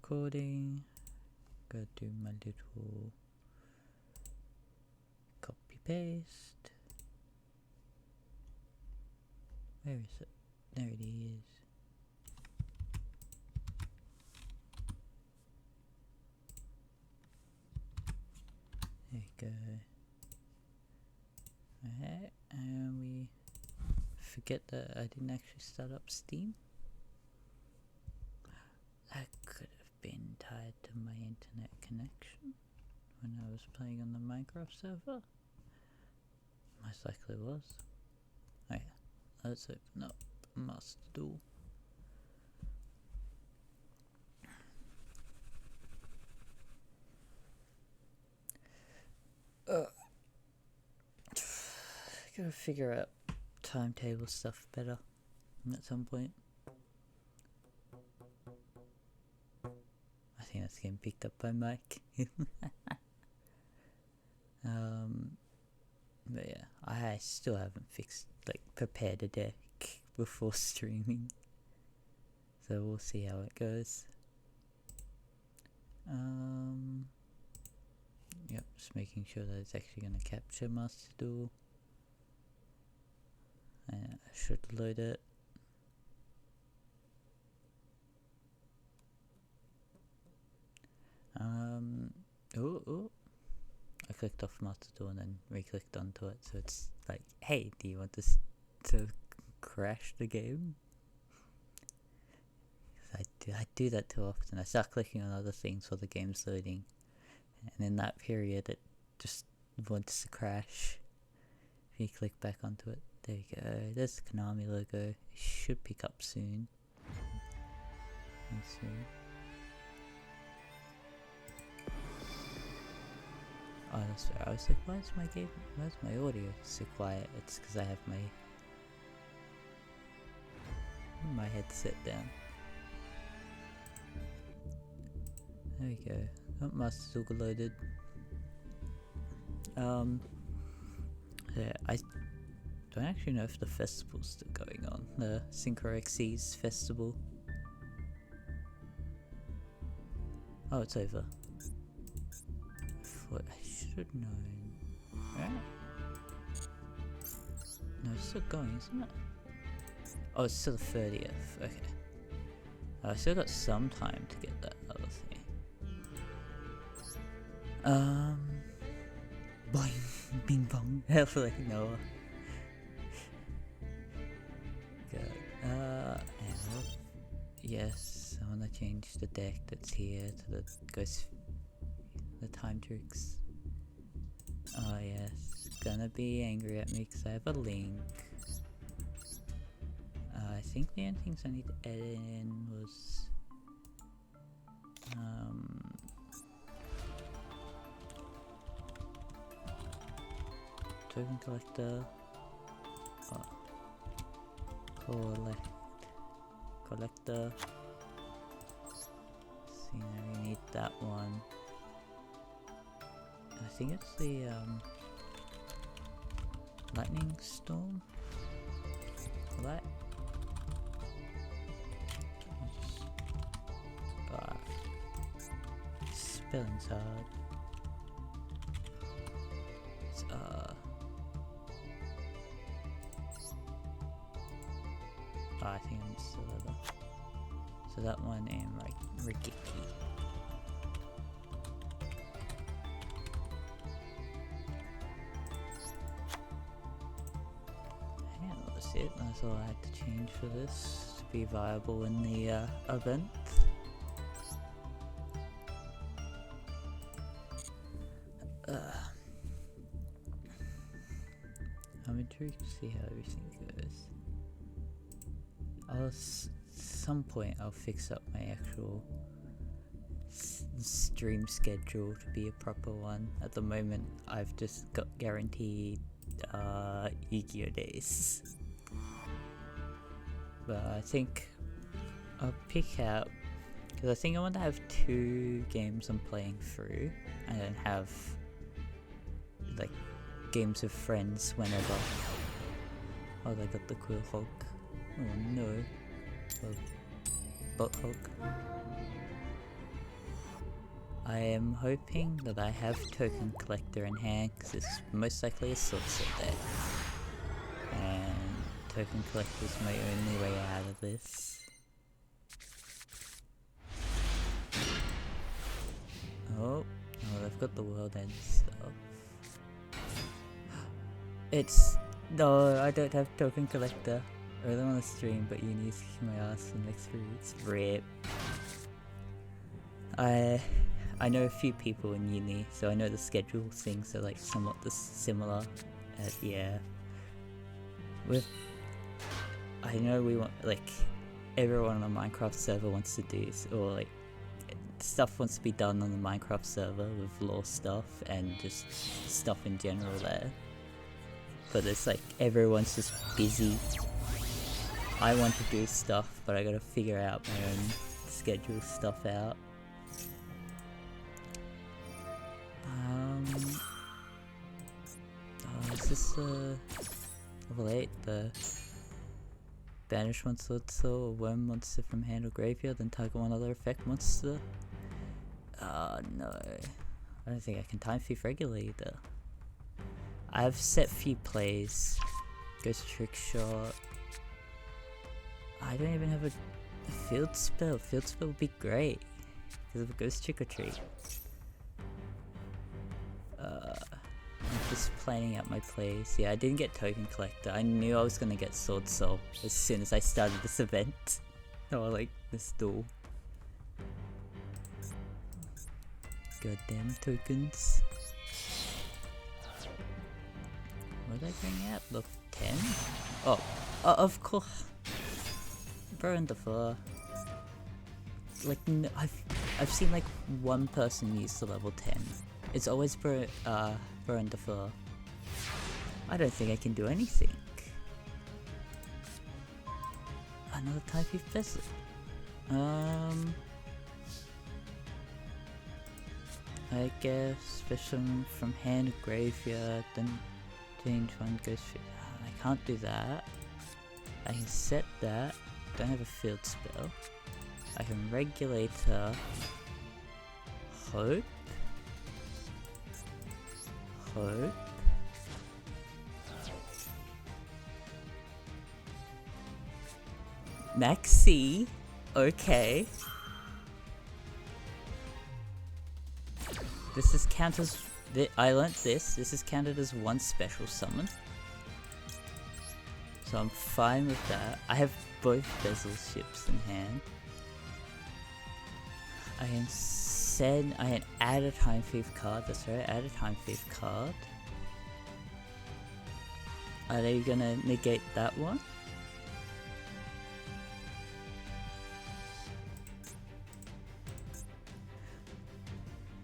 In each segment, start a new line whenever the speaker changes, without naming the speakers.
recording. Go do my little copy paste. Where is it? There it is. There you go. Alright, and we forget that I didn't actually start up Steam. That could have been tied to my internet connection when I was playing on the Minecraft server. Most likely was. Oh yeah, let's open up Master Duel. Gotta figure out timetable stuff better at some point. I think that's getting picked up by Mike. But yeah, I still haven't prepared a deck before streaming, so we'll see how it goes. Yep, just making sure that it's actually going to capture Master Duel. And I should load it. I clicked off Master Duel and then re-clicked onto it, so it's like, hey, do you want this to crash the game? I do that too often. I start clicking on other things while the game's loading, and in that period it just wants to crash. If you click back onto it, there you go. There's the Konami logo. It should pick up soon. Let's see. Oh, that's fair. I was like, where's my audio so quiet? It's because I have my headset down. There we go. Got Master Duel loaded. Yeah, I don't actually know if the festival's still going on. The Synchro XC's festival. Oh, it's over. I should have known. Right? No, it's still going, isn't it? Oh, it's still the 30th. Okay. I still got some time to get that other thing. Boing, bing bong. Hopefully, no. Good. Yes, I want to change the deck that's here to the time tricks. Oh yes, gonna be angry at me because I have a link. I think the only things I need to edit in was token collector. Collector. See, now we need that one. I think it's the lightning storm. Light. Spelling's hard. It's I think I'm still over. So that one and like Rikiki. That's it. That's all I had to change for this to be viable in the event. I'm intrigued to see how everything goes. Some point I'll fix up my actual stream schedule to be a proper one. At the moment, I've just got guaranteed Yugioh days. But I think I'll pick out, because I think I want to have 2 games I'm playing through, and then have like games with friends whenever. Oh, they got the Quill Hulk. Oh no. Bot Hulk. I am hoping that I have Token Collector in hand, because it's most likely a Sword deck. And Token Collector is my only way out of this. Oh, they've got the World End stuff. No, I don't have Token Collector. I really want to stream, but Uni's kicking my ass for the next 3 weeks. RIP. I know a few people in uni, so I know the schedule things are like somewhat similar. Yeah. I know we want, like, everyone on the Minecraft server wants to do, or like, stuff wants to be done on the Minecraft server with lore stuff and just stuff in general there. But it's like, everyone's just busy. I want to do stuff, but I gotta figure out my own schedule stuff out. Is this level 8, the banish one sword soul or worm monster from hand or graveyard, then target one other effect monster? No. I don't think I can time thief regularly either. I have set few plays. Ghost trick shot. I don't even have a field spell. Field spell would be great because of a ghost trick or treat. I'm just planning out my plays. Yeah, I didn't get Token Collector. I knew I was gonna get Sword Soul as soon as I started this event. Or like this duel. Goddamn tokens. What did I bring out? Look, 10? Oh, of course. Burn the fur. Like, no, I've seen like one person use the level 10. It's always burn the fur. I don't think I can do anything. Another type of vessel. I guess special from hand or graveyard, then change one ghost trick. I can't do that. I can set that. Don't have a field spell. I can regulate her. Hope. Maxi. Okay. This is counted as... I learnt this. This is counted as one special summon. So I'm fine with that. I have both bezel ships in hand. I can add a Time Thief card. That's right, add a Time Thief card. Are they gonna negate that one?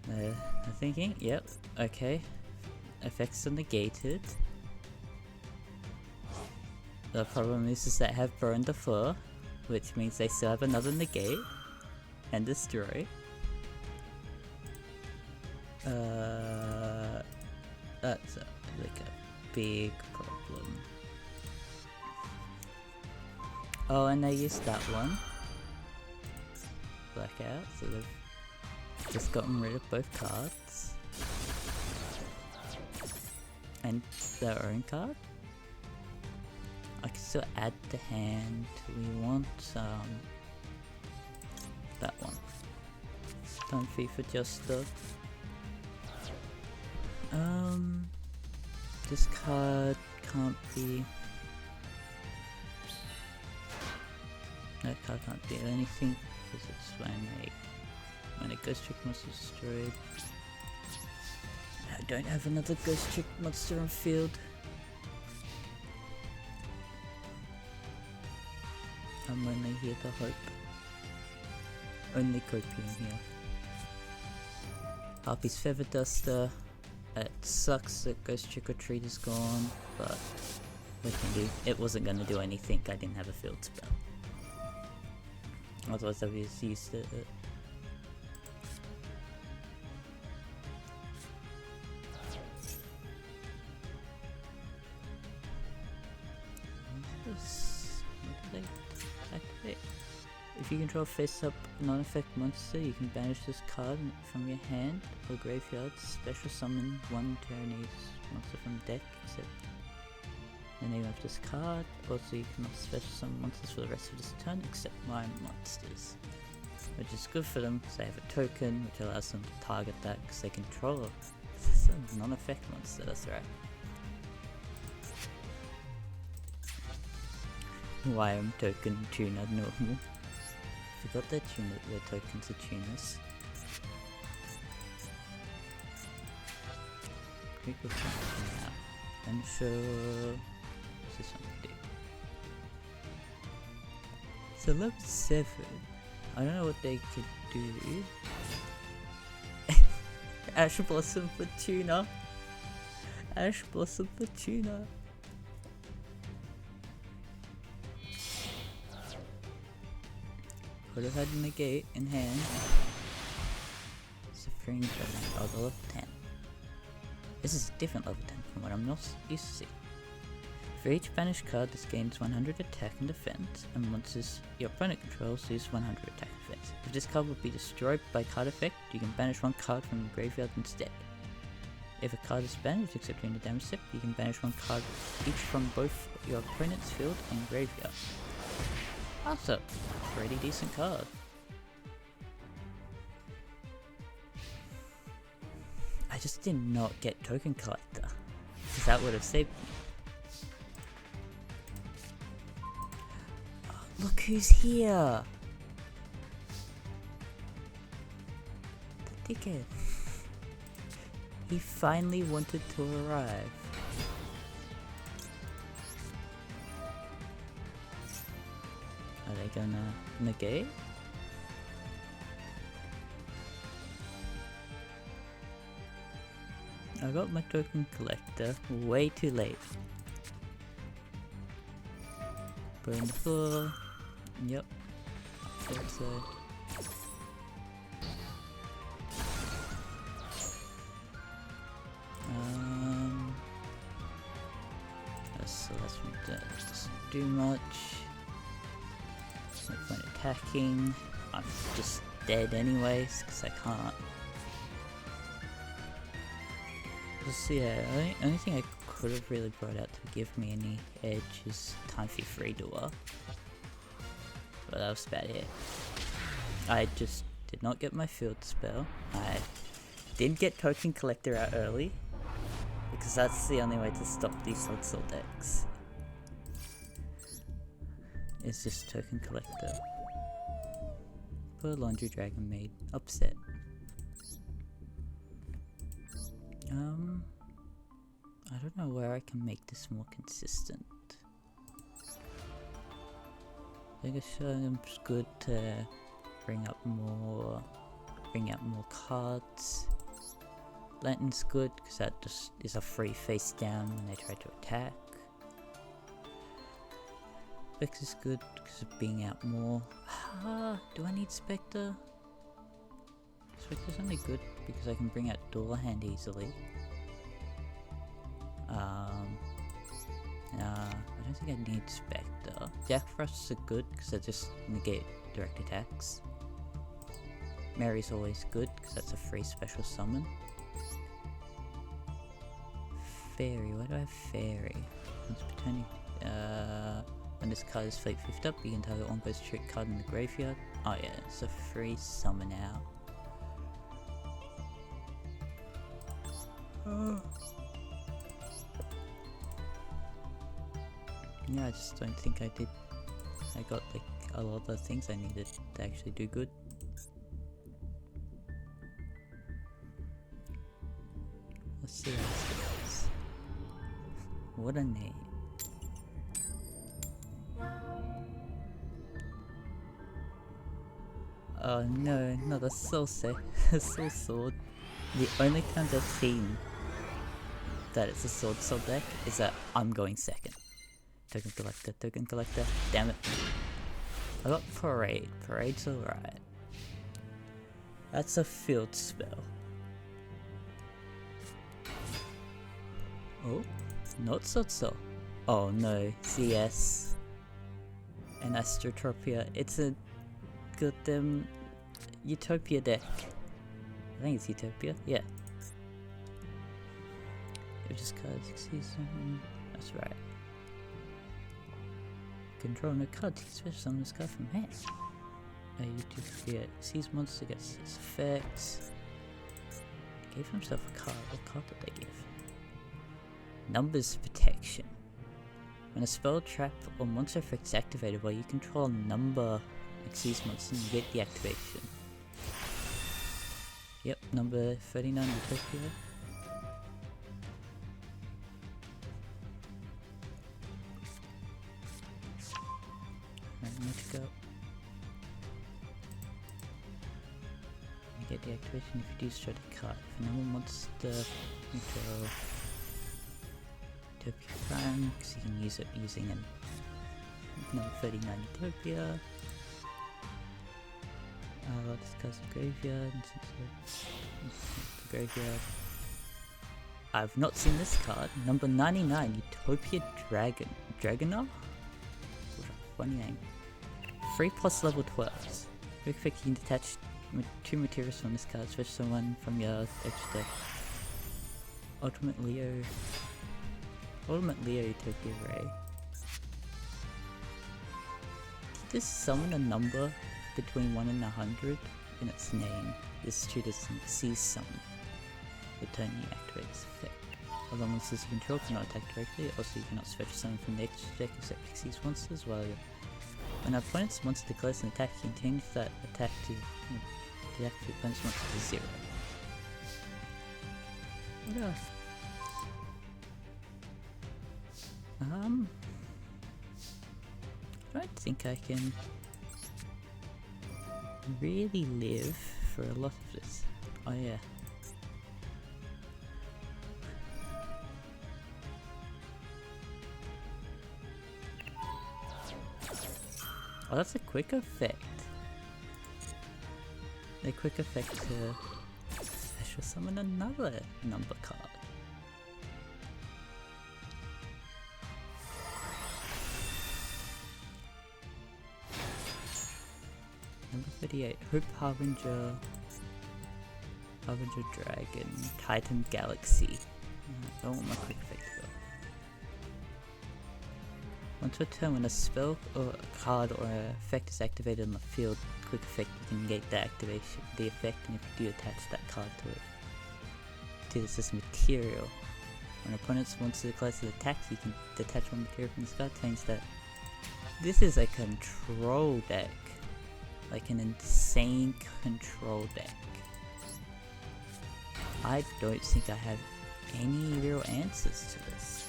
I'm thinking, yep, okay. Effects are negated. The problem is that I have burned the fur, which means they still have another negate and destroy. That's like a big problem. Oh, and I used that one. Blackout, so they've just gotten rid of both cards. And their own card. I can still add to hand. We want that one. Time Thief Adjuster. This card can't be... That card can't do anything because it's when a ghost trick monster is destroyed. I don't have another ghost trick monster on field. I'm only here to hope. Only coping here. Harpy's Feather Duster. It sucks that Ghost Trick or Treat is gone, but what can do? It wasn't gonna do anything. I didn't have a field spell. Otherwise, I was used to it. What did I activate? If you control face-up non-effect monster, you can banish this card from your hand or graveyard, special summon one Tyrannese monster from the deck, except the name of this card. Also, you cannot special summon monsters for the rest of this turn, except my monsters. Which is good for them, because they have a token, which allows them to target that, because they control it. This is a non-effect monster, that's right. Why am token tuner normal? Forgot their tokens are tuners. Critical now. And so what's this one do? So level 7. I don't know what they could do. Ash Blossom for tuner. Ash Blossom for tuner. Could have had a negate in hand. Suffering from level 10. This is a different level 10 from what I'm not used to seeing. For each banished card, this gains 100 attack and defense, and monsters your opponent controls lose 100 attack and defense. If this card would be destroyed by card effect, you can banish one card from the graveyard instead. If a card is banished except during the damage step, you can banish one card each from both your opponent's field and graveyard. That's a pretty decent card. I just did not get Token Collector, because that would have saved me. Oh, look who's here! The dickhead. He finally wanted to arrive. Are they gonna negate? I got my token collector way too late. Burn the floor. Yep. Thought so. So that's one that doesn't do much. No point attacking. I'm just dead anyways, because I can't. So yeah, only thing I could have really brought out to give me any edge is Time for Free Duel. But that was about it. I just did not get my field spell. I didn't get Token Collector out early, because that's the only way to stop these Sword Soul decks. It's just Token Collector. Put a Laundry Dragon Maid. Upset. I don't know where I can make this more consistent. I think it's good to bring out more cards. Lantern's good because that just is a free face down when they try to attack. Vex is good because of being out more. Do I need Spectre? Spectre's only good because I can bring out Dual Hand easily. I don't think I need Spectre. Jack Frosts are good because they just negate direct attacks. Mary's always good because that's a free special summon. Fairy, why do I have Fairy? Once per turn, when this card is fleet 5th up, you can target one ghost trick card in the graveyard. Oh yeah, it's a free summon out. Yeah, I just don't think I did. I got like a lot of the things I needed to actually do good. Let's see how this goes. What a name. Oh no, not a Soul Sword. Soul Sword. The only times I've seen that it's a Sword Soul deck is that I'm going second. Token Collector, damn it. I got Parade. Parade's alright. That's a field spell. Oh, not so. Oh no, CS and Astrotropia. It's a got them Utopia deck. I think it's Utopia, yeah. It just cards season. That's right. Control no cards, especially summon this card from hand. Utopia sees monster gets its effects. Gave himself a card. What card did they give? Numbers protection. When a spell, trap, or monster effect is activated while you control a number exceeds monsters, you get the activation. Yep, number 39 Utopia. Alright, let's go. You get the activation if you do start a card. If a number monster control Utopia Prime, because you can use it using an number 39 Utopia. This card's the graveyard. The graveyard. I've not seen this card. Number 99, Utopia Dragon. Dragonar? What a funny name. 3+ level 12s. Quick fix, you can detach 2 materials from this card, switch someone from your extra deck. Ultimate Leo Utopia Ray. Just summon a number between 1 and 100 in its name. This tree doesn't seize summon. The turn you activate this effect. Although monsters you control cannot attack directly, also you cannot switch summon from the extra deck except seize monsters while you're... When an opponent's monster declares an attack, you can change that attack to the active opponent's monster to 0. What else? I don't think I can really live for a lot of this. Oh yeah. Oh, that's a quick effect. A quick effect to special summon another number card. Number 38, Hope Harbinger Dragon, Titan Galaxy. I don't want my quick effect to go. Once per turn, when a spell or a card or an effect is activated on the field, quick effect, you can negate the activation, the effect, and if you do attach that card to it. This is material. When an opponent's monster declares an attack, you can detach one material from this card, change that. This is a control deck. Like an insane control deck. I don't think I have any real answers to this.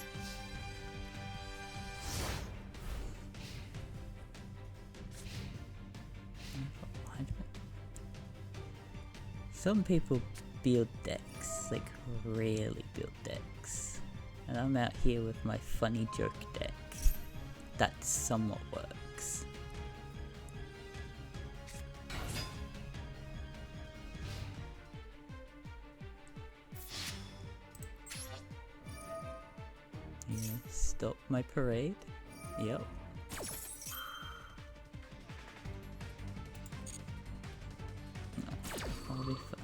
Some people build decks, like really build decks. And I'm out here with my funny joke deck. That somewhat works. Yeah, stop my parade. Yep. I'll be fine.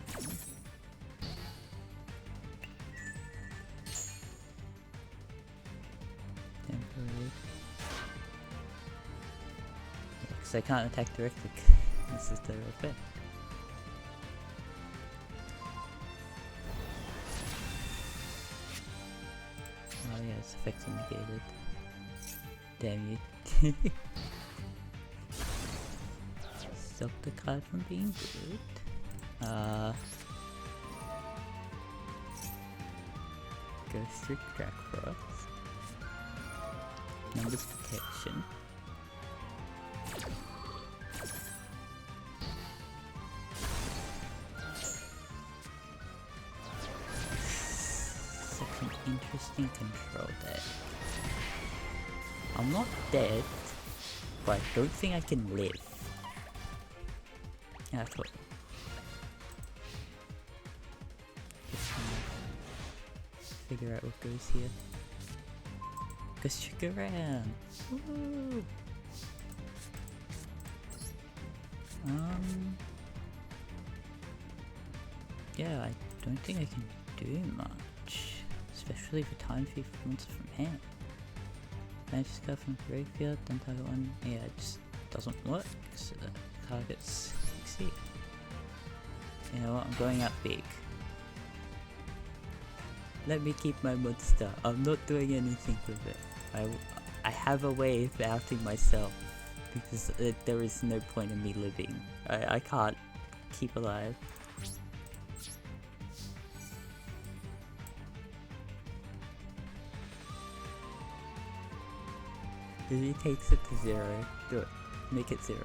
Parade. Yeah, 'cause I can't attack directly. This is the real effect. Oh yeah, its effects are negated. Damn you. Stop the card from being good. Ghost Trick Track Frost. Numbers protection. Such an interesting control deck. I'm not dead, but I don't think I can live. Yeah, that's what. Figure out what goes here. Go stick around. Woo! Yeah, I don't think I can do much, especially for time thief monster from hand. Can I just go from graveyard, then target one? Yeah, it just doesn't work, so the targets succeed. You know what, I'm going out big. Let me keep my monster. I'm not doing anything with it. I have a way of outing myself because there is no point in me living. I can't keep alive. If he takes it to 0, do it. Make it 0.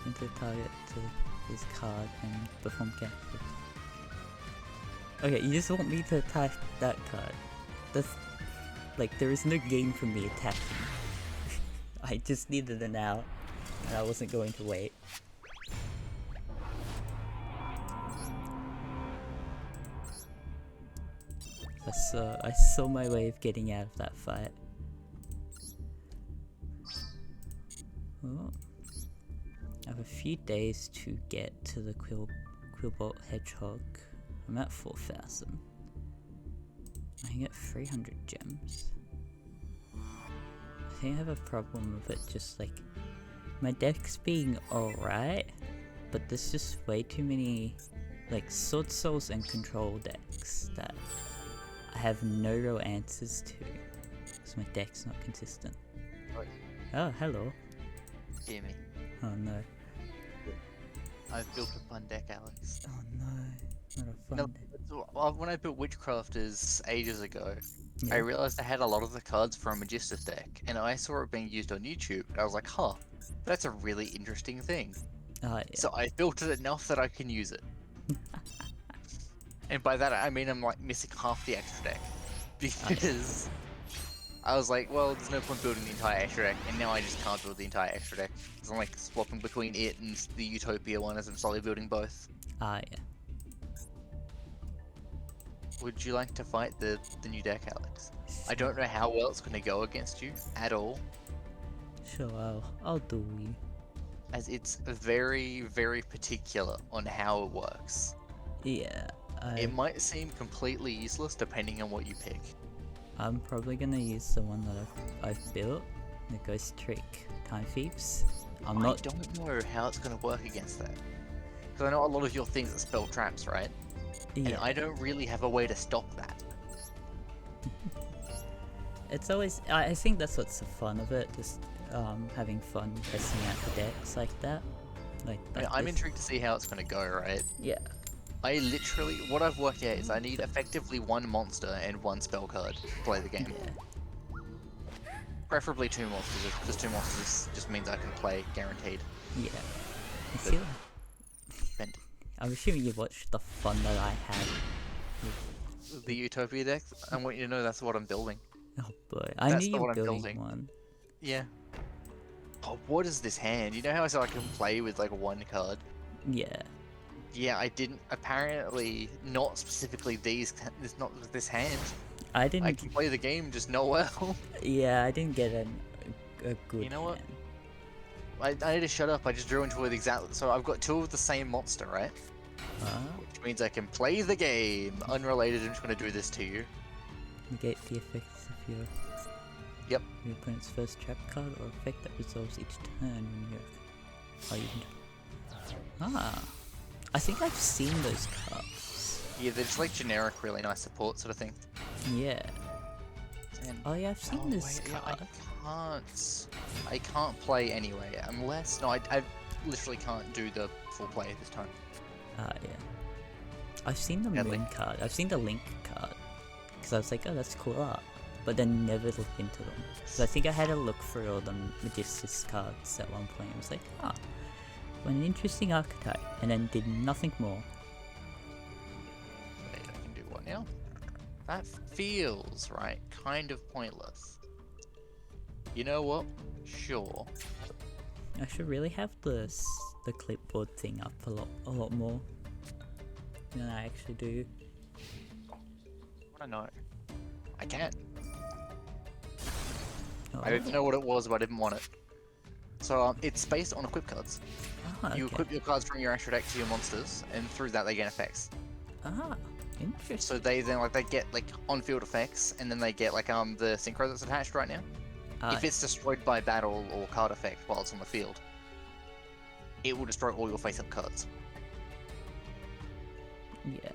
Enter target to his card and perform capture. Okay, you just want me to attack that card. That's like, there is no gain from me attacking. I just needed an out, and I wasn't going to wait. I saw my way of getting out of that fight. Oh. I have a few days to get to the Quillbolt Hedgehog. I'm at 4,000. I can get 300 gems. I think I have a problem with it, just like, my deck's being alright, but there's just way too many, like, Sword Souls and Control decks that I have no real answers to, because my deck's not consistent.
What?
Oh, hello.
Hear me.
Oh no.
I've built a fun deck, Alex.
Oh no. Not a fun deck.
When I built Witchcrafters ages ago,
Yeah.
I realized I had a lot of the cards for a Magistus deck, and I saw it being used on YouTube, and I was like, huh, that's a really interesting thing.
Yeah.
So I built it enough that I can use it. And by that I mean I'm like missing half the extra deck. Because I was like, well, there's no point building the entire extra deck, and now I just can't build the entire extra deck. Because I'm like swapping between it and the Utopia one as I'm slowly building both.
Yeah.
Would you like to fight the new deck, Alex? I don't know how well it's going to go against you at all.
Sure, I'll do you.
As it's very, very particular on how it works.
Yeah.
It might seem completely useless depending on what you pick.
I'm probably gonna use the one that I've built, the Ghost Trick Time Thieves. I
don't know how it's going to work against that. Because I know a lot of your things are spell traps, right?
Yeah.
And I don't really have a way to stop that.
It's always, I think that's what's the fun of it, just having fun testing out the decks like that.
I'm intrigued to see how it's going to go, right?
Yeah.
I literally, what I've worked out is I need effectively one monster and one spell card to play the game.
Yeah.
Preferably 2 monsters, because 2 monsters just means I can play guaranteed.
Yeah. I feel
like,
I'm assuming you watched the fun that I had
with the Utopia deck. I want you to know that's what I'm building.
Oh boy, I knew you were building one.
Yeah. Oh, what is this hand? You know how I said I can play with like 1 card?
Yeah.
Yeah, I didn't. Apparently, not specifically not this hand.
I didn't.
I can play the game, just not well.
Yeah, I didn't get a good.
You know what? I need to shut up. I just drew into it exactly. So I've got 2 of the same monster, right? Which means I can play the game. Unrelated, I'm just going to do this to you.
Negate the effects of your opponent's first trap card or effect that resolves each turn when you're. Oh, you can. I think I've seen those cards.
Yeah, they're just like generic, really nice support sort of thing.
Yeah.
And,
oh yeah, I've seen this card.
I can't play anyway, unless... No, I literally can't do the full play this time.
Yeah. I've seen the Moon card. I've seen the Link card. Because I was like, oh, that's cool art. But then never looked into them. So I think I had to look through all the Magistus cards at one point. I was like, an interesting archetype. And then did nothing more.
Wait, I can do what now? That feels, right, kind of pointless. You know what? Sure.
I should really have the clipboard thing up a lot more than I actually do.
I know. I can. I didn't know what it was, but I didn't want it. So it's based on equip cards.
Ah,
You
okay.
equip your cards from your extra deck to your monsters, and through that they gain effects.
Ah, interesting.
So they then they get like on-field effects, and then they get like the synchro that's attached right now. If it's destroyed by battle or card effect while it's on the field, it will destroy all your face-up cards.
Yeah.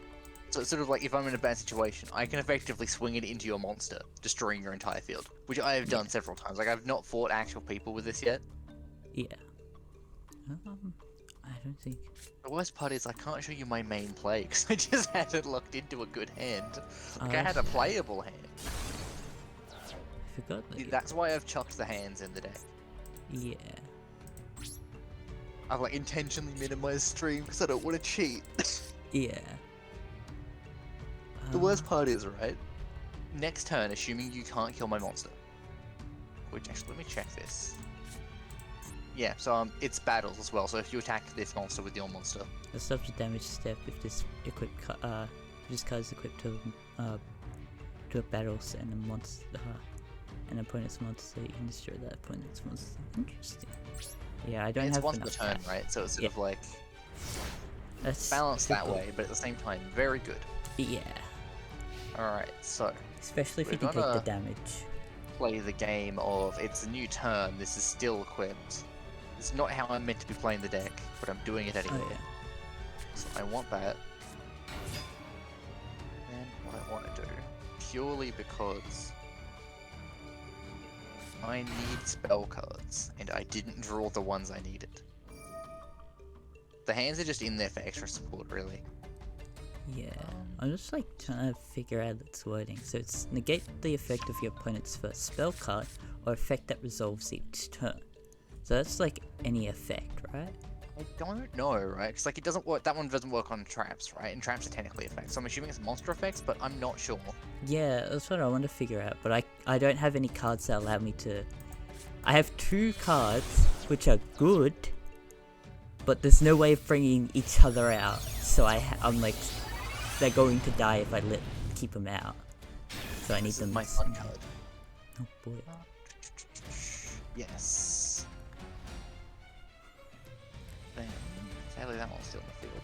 So it's sort of like if I'm in a bad situation, I can effectively swing it into your monster, destroying your entire field, which I have done several times. Like I've not fought actual people with this yet.
Yeah. I don't think.
The worst part is I can't show you my main play because I just haven't locked into a good hand. Like I had a playable hand.
I forgot that.
That's why I've chucked the hands in the deck.
Yeah.
I've like intentionally minimized stream because I don't want to cheat.
Yeah.
The worst part is, right? Next turn, assuming you can't kill my monster. Which actually, let me check this. Yeah, so it's battles as well. So if you attack this monster with your monster,
The subject damage step if this this card is equipped to a battles and a monster an opponent's monster, you can destroy that opponent's monster. Interesting. Yeah, I don't
it's
have
once
enough
per turn,
cash.
right? So it's sort of like
That's
balanced that
good.
way, but at the same time, very good.
Yeah.
Alright, so
Especially if
We're
you can take the
gonna-
damage.
play the game of it's a new turn, this is still equipped. It's not how I'm meant to be playing the deck, but I'm doing it anyway.
Oh yeah.
So I want that. And what I want to do, purely because I need spell cards, and I didn't draw the ones I needed. The hands are just in there for extra support, really.
Yeah. I'm just like trying to figure out its wording. So it's negate the effect of your opponent's first spell card or effect that resolves each turn. So that's like any effect, right?
I don't know, right? Because like it doesn't work. That one doesn't work on traps, right? And traps are technically effects. So I'm assuming it's monster effects, but I'm not sure.
Yeah, that's what I want to figure out. But I don't have any cards that allow me to. I have 2 cards which are good, but there's no way of bringing each other out. So I'm like, they're going to die if I keep them out. So I need
This
them.
is my fun card.
Oh boy.
Yes. Then, sadly that one's still in the field.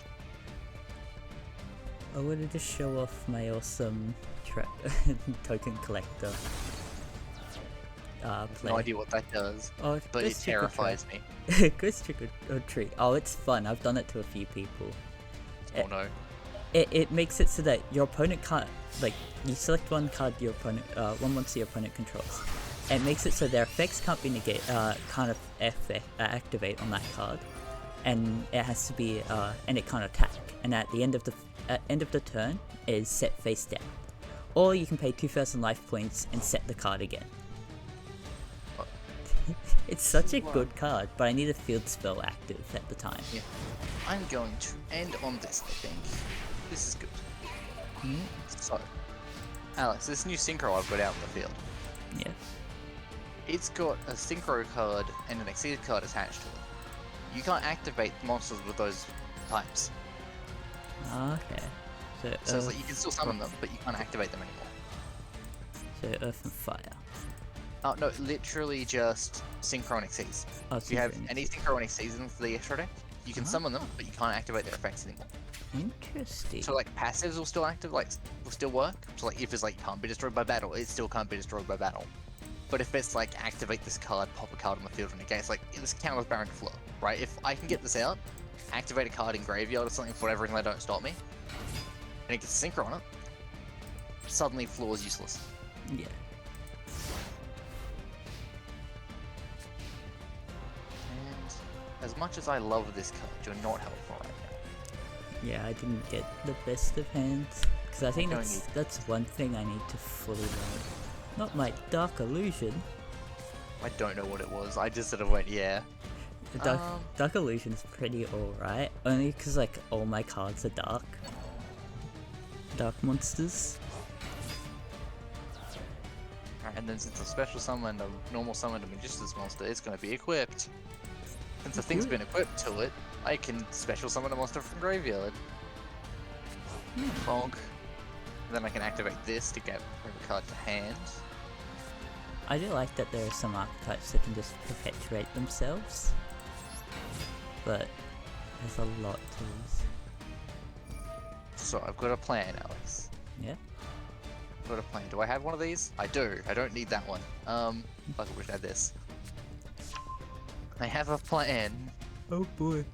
I wanted to show off my awesome token collector. Play.
No idea what that does,
Oh,
but it
Ghost Trick or
terrifies me.
Treat. Ghost Trick or Treat. Oh, it's fun. I've done it to a few people.
Oh no.
It makes it so that your opponent can't, like, you select one card one monster your opponent controls. It makes it so their effects can't be activate on that card, and it has to be and it can't attack. And at the end of the turn is set face down, or you can pay 2,000 life points and set the card again. It's such a good card, but I need a field spell active at the time.
Yeah. I'm going to end on this, I think. This is good. So, Alex, this new synchro I've got out in the field.
Yeah.
It's got a synchro card and an exceed card attached to it. You can't activate monsters with those types.
Okay.
So it's like you can still summon them, but you can't activate them anymore.
So Earth and Fire.
Oh no, literally just synchro and exceeds.
Oh,
If you have
synchro and
any synchro and exceeds in the extra deck, you can summon them, but you can't activate their effects anymore.
Interesting.
So like passives will still active, like will still work. So like if it's like can't be destroyed by battle, it still can't be destroyed by battle. But if it's like activate this card, pop a card on the field and negate, it's like this count as Baron Floor, right? If I can get this out, activate a card in graveyard or something for whatever reason they don't stop me, and it gets synchro on it, suddenly Floor is useless.
Yeah.
And as much as I love this card, you're not helpful right now.
Yeah, I didn't get the best of hands. Because I think
don't
that's one thing I need to fully learn. Not my Dark Illusion.
I don't know what it was. I just sort of went, yeah.
The Dark Illusion's pretty alright. Only because like all my cards are dark. Dark monsters.
And then since I special summoned a normal summoned a Magician's monster, it's going to be equipped. Since the thing's been equipped to it, I can special summon a monster from graveyard. Bonk. And then I can activate this to get a card to hand.
I do like that there are some archetypes that can just perpetuate themselves, but there's a lot to these.
So I've got a plan, Alex.
Yeah?
I've got a plan. Do I have one of these? I do. I don't need that one. Fuck it, we should have this. I have a plan.
Oh boy.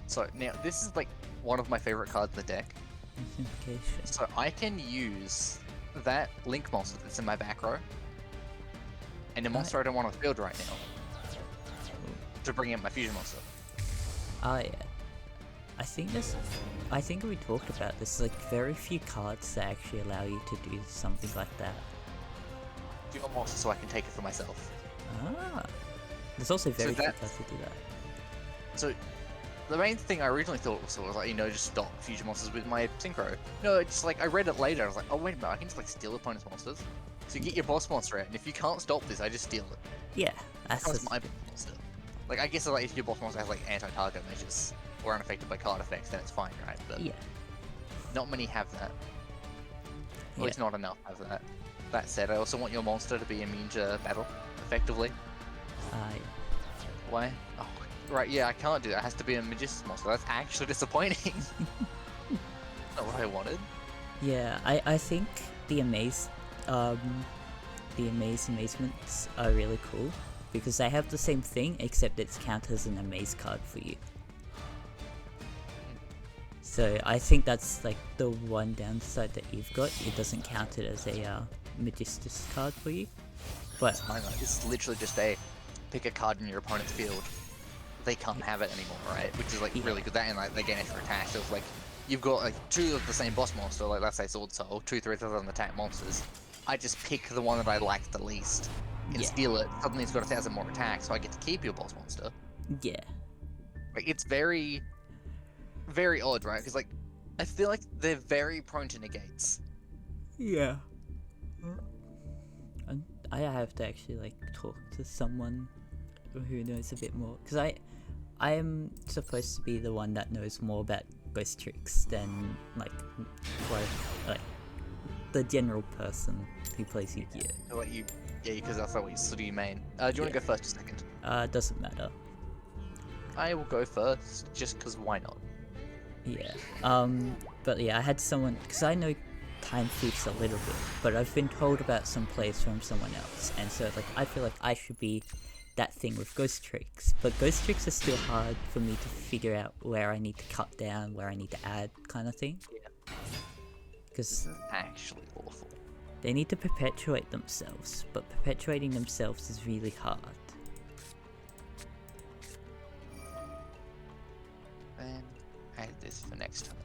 So now, this is like one of my favorite cards in the deck.
Simplification.
So I can use that Link monster that's in my back row, and the monster I don't want on the field right now, to bring in my fusion monster.
Oh yeah. I think we talked about this, like very few cards that actually allow you to do something like that.
Duel monster so I can take it for myself.
Ah. There's also very few cards that do that.
So the main thing I originally thought was like, just stop fusion monsters with my synchro. No, it's like I read it later, I was like, oh wait a minute, I can just like steal opponent's monsters. So you get your boss monster out, and if you can't stop this, I just steal it.
Yeah, that's
my boss monster. Like I guess like if your boss monster has like anti-target measures or unaffected by card effects, then it's fine, right? But
yeah.
not many have that. At
Yeah.
least not enough have that. That said, I also want your monster to be immune to battle, effectively. Why? Oh, right, yeah, I can't do that. It has to be a Magician's monster. That's actually disappointing. Not what I wanted.
Yeah, I think the amazements are really cool because they have the same thing except it's counted as an amaze card for you. So I think that's like the one downside that you've got. It doesn't count it as a Magistus card for you. But
This is literally just a pick a card in your opponent's field. They can't have it anymore, right? Which is like really good. That and like they get extra attack. So it's like you've got like two of the same boss monster, like let's say Sword Soul, 2/3 of them attack monsters. I just pick the one that I like the least and steal it. Suddenly it's got 1,000 more attack, so I get to keep your boss monster.
yeah.
Like it's very, very odd, right? Because like I feel like they're very prone to negates.
Yeah. I have to actually like talk to someone who knows a bit more because I am supposed to be the one that knows more about ghost tricks than like the general person who plays Yu-Gi-Oh.
So, like because that's what you study main. Do you want to go first or second?
Doesn't matter.
I will go first, just because why not?
Yeah. But yeah, I had someone because I know Time Thieves a little bit, but I've been told about some plays from someone else, and so like I feel like I should be that thing with ghost tricks, but ghost tricks are still hard for me to figure out where I need to cut down, where I need to add, kind of thing.
Yeah.
Because
This is actually awful.
they need to perpetuate themselves, but perpetuating themselves is really hard.
Then add this for next time.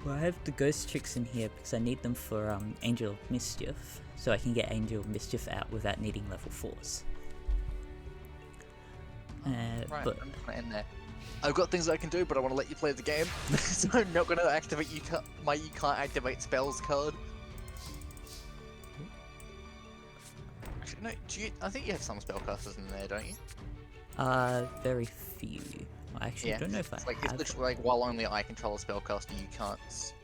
Well, I have the ghost tricks in here because I need them for Angel of Mischief, so I can get Angel of Mischief out without needing level 4s.
Right,
But
I'm just gonna end there. I've got things I can do, but I want to let you play the game, so I'm not gonna activate you can't activate spells card. Actually, no. I think you have some spellcasters in there, don't you?
very few. I actually don't know if
it's
I
like, it's
have.
literally like while only I control a spellcaster, you can't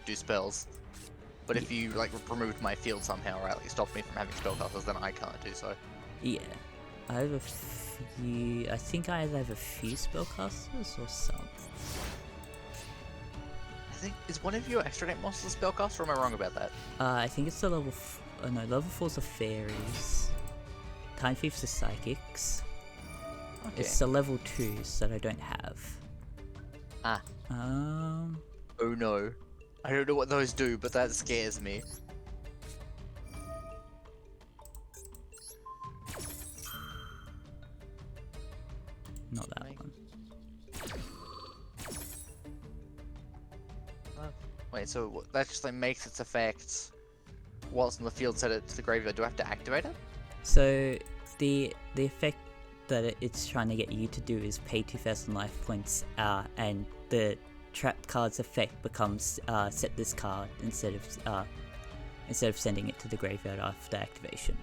do spells. But if you like removed my field somehow, right, like stop me from having spellcasters, then I can't do so.
Yeah, I have a few. I think I either have a few spellcasters or some.
I think is one of your extra deck monsters spellcaster, or am I wrong about that?
I think it's the level. No, level 4s are fairies. Time Thieves are psychics.
Okay.
It's the level 2s that I don't have.
Ah.
Oh
no. I don't know what those do, but that scares me.
Not that one.
Wait, so that just like makes its effect whilst in the field, set it to the graveyard. Do I have to activate it?
So the effect that it's trying to get you to do is pay 2,000 life points, and the trap card's effect becomes set this card instead of sending it to the graveyard after activation.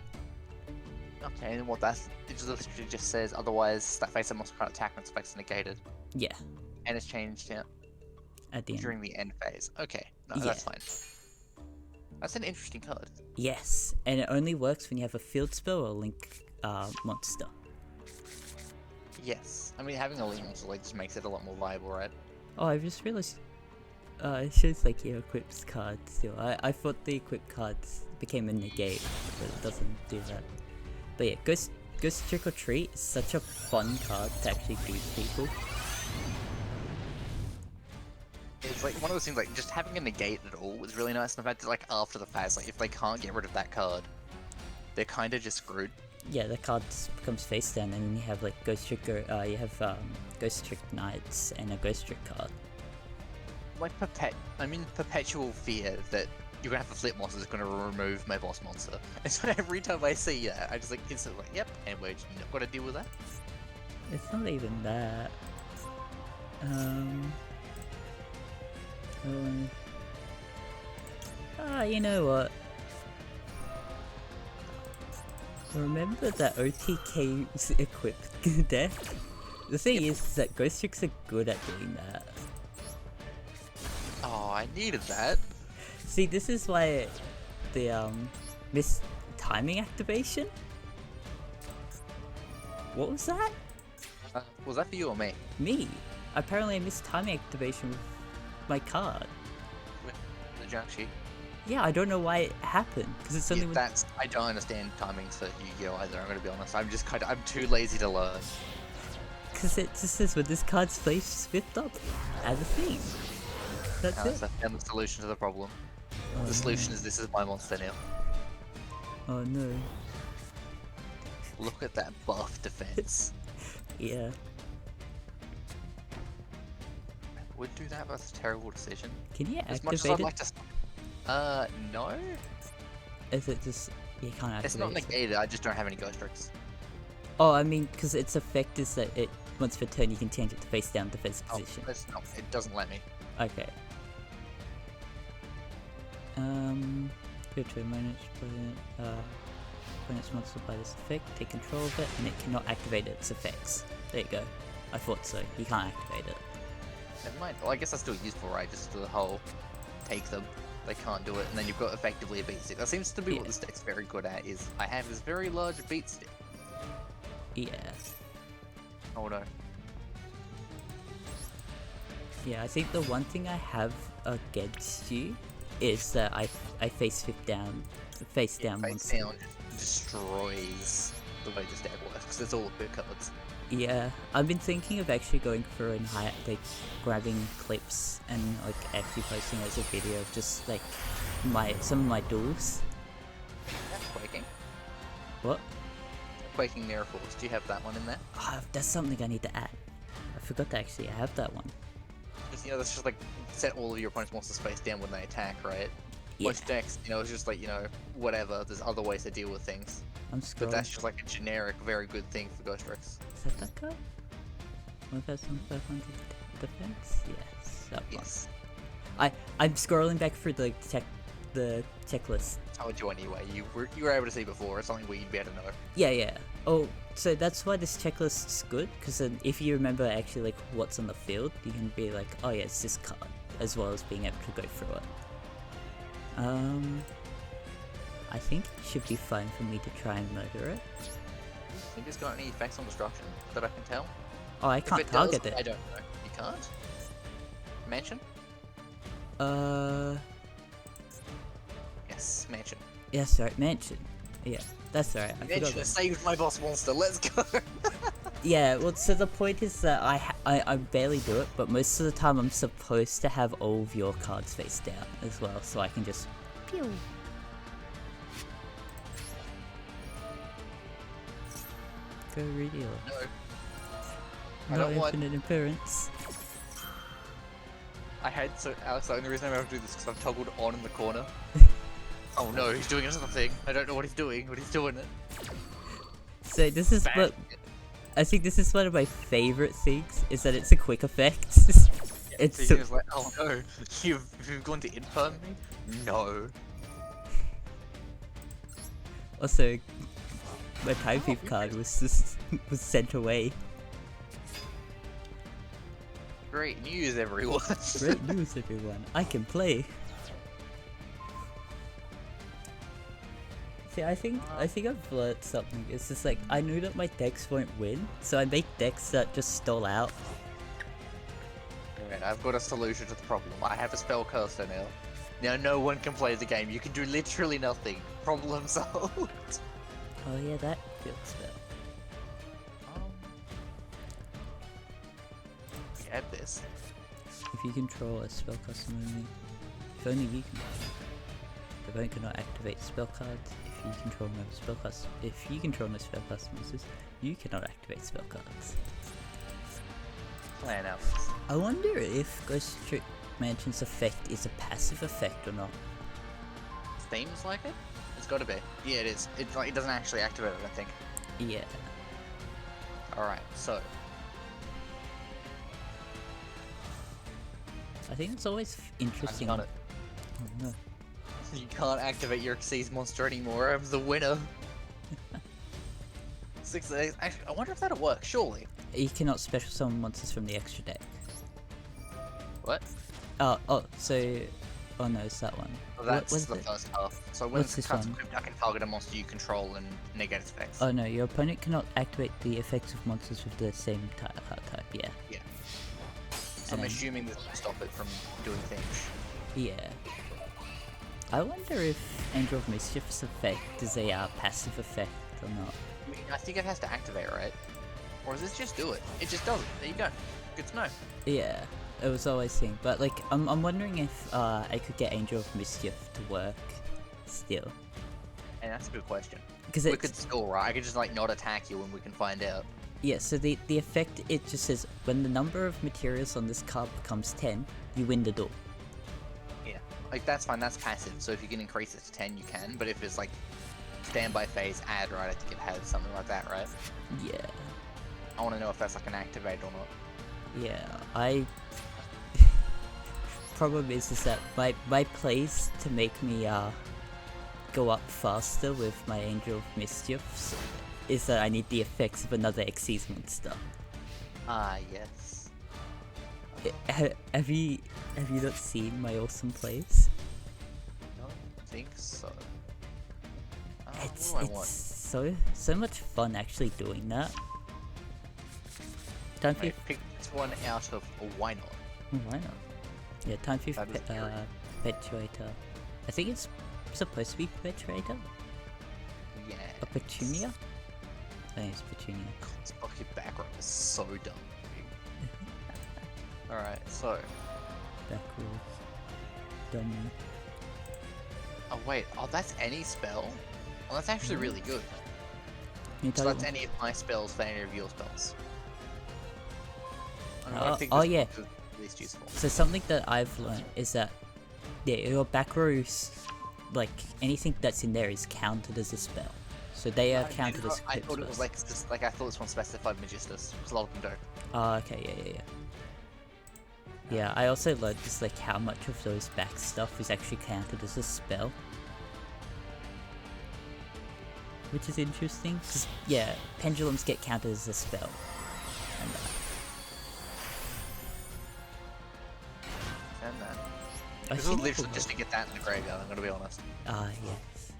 Okay, and what it literally just says, otherwise that face monster can't attack when its effect's negated.
Yeah,
And it's changed
at the end.
during the end phase. Okay, no,
Yeah.
that's fine. That's an interesting card.
Yes, and it only works when you have a field spell or a link monster.
Yes. I mean, having a link monster like just makes it a lot more viable, right?
Oh, I just realized it shows like your equips cards still. I thought the equip cards became a negate, but it doesn't do that. But yeah, Ghost Trick or Treat is such a fun card to actually give people.
It's like one of those things, like just having a negate at all is really nice. And the fact that like after the phase, like if they can't get rid of that card, they're kind of just screwed.
Yeah, the card becomes face down, and then you have like Ghost Trick Ghost Trick Knights and a Ghost Trick card.
Like perpetual fear that you're gonna have a flip monster that's gonna remove my boss monster. And so every time I see that, I just like instantly like, yep, and we're just not gonna deal with that.
It's not even that. You know what? Remember that OTK's equipped deck? The thing is that Ghost Tricks are good at doing that.
Oh, I needed that.
See, this is why the missed timing activation? What was that?
Was that for you or me?
Me. Apparently I missed timing activation with my card.
With the junk sheet?
Yeah, I don't know why it happened, because it's only when...
I don't understand timings for Yu-Gi-Oh either, I'm gonna be honest. I'm too lazy to learn.
Because it just says when this card's placed fifth up as a theme. That's it.
I found the solution to the problem.
Oh,
The solution is this is my monster now.
Oh no.
Look at that buff defense.
Yeah.
Would do that, but that's a terrible decision.
Can you
As much as
activate
I'd
it?
like to... no?
Is it just... You can't activate
It's not
it?
negated, I just don't have any ghost tricks.
Oh, I mean, because its effect is that it once per turn you can change it to face down defensive
Oh,
position.
it doesn't let me.
Okay. Go to a opponent's monster by this effect, take control of it, and it cannot activate its effects. There you go. I thought so. You can't activate it.
Never mind. Well, I guess that's still useful, right? Just the whole take them. They can't do it, and then you've got effectively a beat stick. That seems to be what this deck's very good at, is I have this very large beat stick.
Yeah.
Oh no.
Yeah, I think the one thing I have against you is that I face down
Face
monster.
down destroys the way this deck works, because it's all of good cards.
Yeah, I've been thinking of actually going through and grabbing clips and like actually posting as a video of just like some of my duels.
Quaking.
What?
Quaking Mirror Force. Do you have that one in there?
That's something I need to add. I forgot to actually have that one.
Just, that's just like set all of your opponent's monsters face down when they attack, right?
Yeah.
Most decks, it's just like, whatever. There's other ways to deal with things.
I'm scrolling.
But that's just like a generic, very good thing for Ghost Tricks.
Is that that card? 1,500 defense? Yes. That one.
Yes.
I'm scrolling back through the checklist.
I told you anyway. You were able to see before. It's something where you'd be able to know.
Yeah. Oh, so that's why this checklist's good, because then if you remember actually like what's on the field, you can be like, oh yeah, it's this card, as well as being able to go through it. I think it should be fine for me to try and murder it.
I think it's got any effects on destruction that I can tell.
Oh, I can't target it.
I don't know. You can't? Mansion? Yes, Mansion.
Yes, right, Mansion. Yeah, that's right. I
Mansion has saved my boss monster. Let's go.
Yeah, well, so the point is that I barely do it, but most of the time I'm supposed to have all of your cards face down as well, so I can just pew. Go radio.
No.
No infinite appearance.
Alex, the only reason I'm able to do this is because I've toggled on in the corner. Oh no, he's doing another thing. I don't know what he's doing, but he's doing it.
So this is
Bang.
what I think this is one of my favorite things, is that it's a quick effect. It's
so like, oh no, you've gone to infirm me? No.
Also, my time thief card was sent away.
Great news, everyone.
Great news, everyone. I can play. See, I think I've learned something. It's just like I knew that my decks won't win, so I make decks that just stall out.
Alright, I've got a solution to the problem. I have a spell caster now. Now no one can play the game. You can do literally nothing. Problem solved.
Oh yeah, that feels spell.
Add this.
If you control a spellcaster only, if only you can. The opponent cannot activate spell cards. If you control no spellcast, if you control no spellcaster monsters, you cannot activate spell cards.
Plan out.
I wonder if Ghost Trick Mansion's effect is a passive effect or not.
Seems like it. It's got to be. Yeah, it is. It doesn't actually activate it, I think.
Yeah.
All right, so.
I think it's always interesting.
Got it.
Oh no.
You can't activate your Xyz monster anymore. I'm the winner. 6 days. Actually, I wonder if that'll work. Surely.
You cannot special summon monsters from the extra deck.
What?
Oh, so... Oh no, it's that one.
Well, that's
what's
the
it?
first half. So when
What's
it's
this one?
equipped, I can target a monster you control and negate its effects.
Oh no, your opponent cannot activate the effects of monsters with the same card type, yeah.
Yeah. So I'm assuming that will stop it from doing things.
Yeah. I wonder if Angel of Mischief's effect is a passive effect or not.
I mean, I think it has to activate, right? Or does it just do it? It just does it. There you go. Good to know.
Yeah, it was always thing, but like I'm wondering if I could get Angel of Mischief to work still.
And that's a good question.
Because
we could still, right? I could just like not attack you and we can find out.
Yeah, so the effect, it just says when the number of materials on this card becomes 10, you win the duel.
Yeah, like that's fine. That's passive. So if you can increase it to 10, you can. But if it's like standby phase add, right? I think it has something like that, right?
Yeah.
I want to know if that's like an activate or not.
Yeah, problem is that my plays to make me go up faster with my Angel of Mischief is that I need the effects of another Xyz monster.
Ah, yes.
Have you not seen my awesome plays?
I don't think so.
It's
what do I want?
so much fun actually doing that. Time for
Wait, pick this one out of why not?
why not? Yeah, time for
That is
Perpetuator. I think it's supposed to be Perpetuator?
Yeah.
Or Petunia? I think it's Petunia.
God, this bucket background is so dumb. Alright, so.
Backwards. Dummy.
Oh wait, oh that's any spell? Oh, that's actually really good. So that's any of my spells for any of your spells. I think this
yeah.
is the least useful.
So something that I've learned is that your back rows, like anything that's in there is counted as a spell. So they are counted as
I
equipped
thought it was
spells.
like I thought this one specified Magistus, because a lot of them don't.
Oh, okay, yeah. Yeah, I also learned just like how much of those back stuff is actually counted as a spell. Which is interesting, because yeah, pendulums get counted as a spell. And,
And that.
I
This
think
was literally just to get that in the graveyard, I'm gonna be honest.
Ah, yes.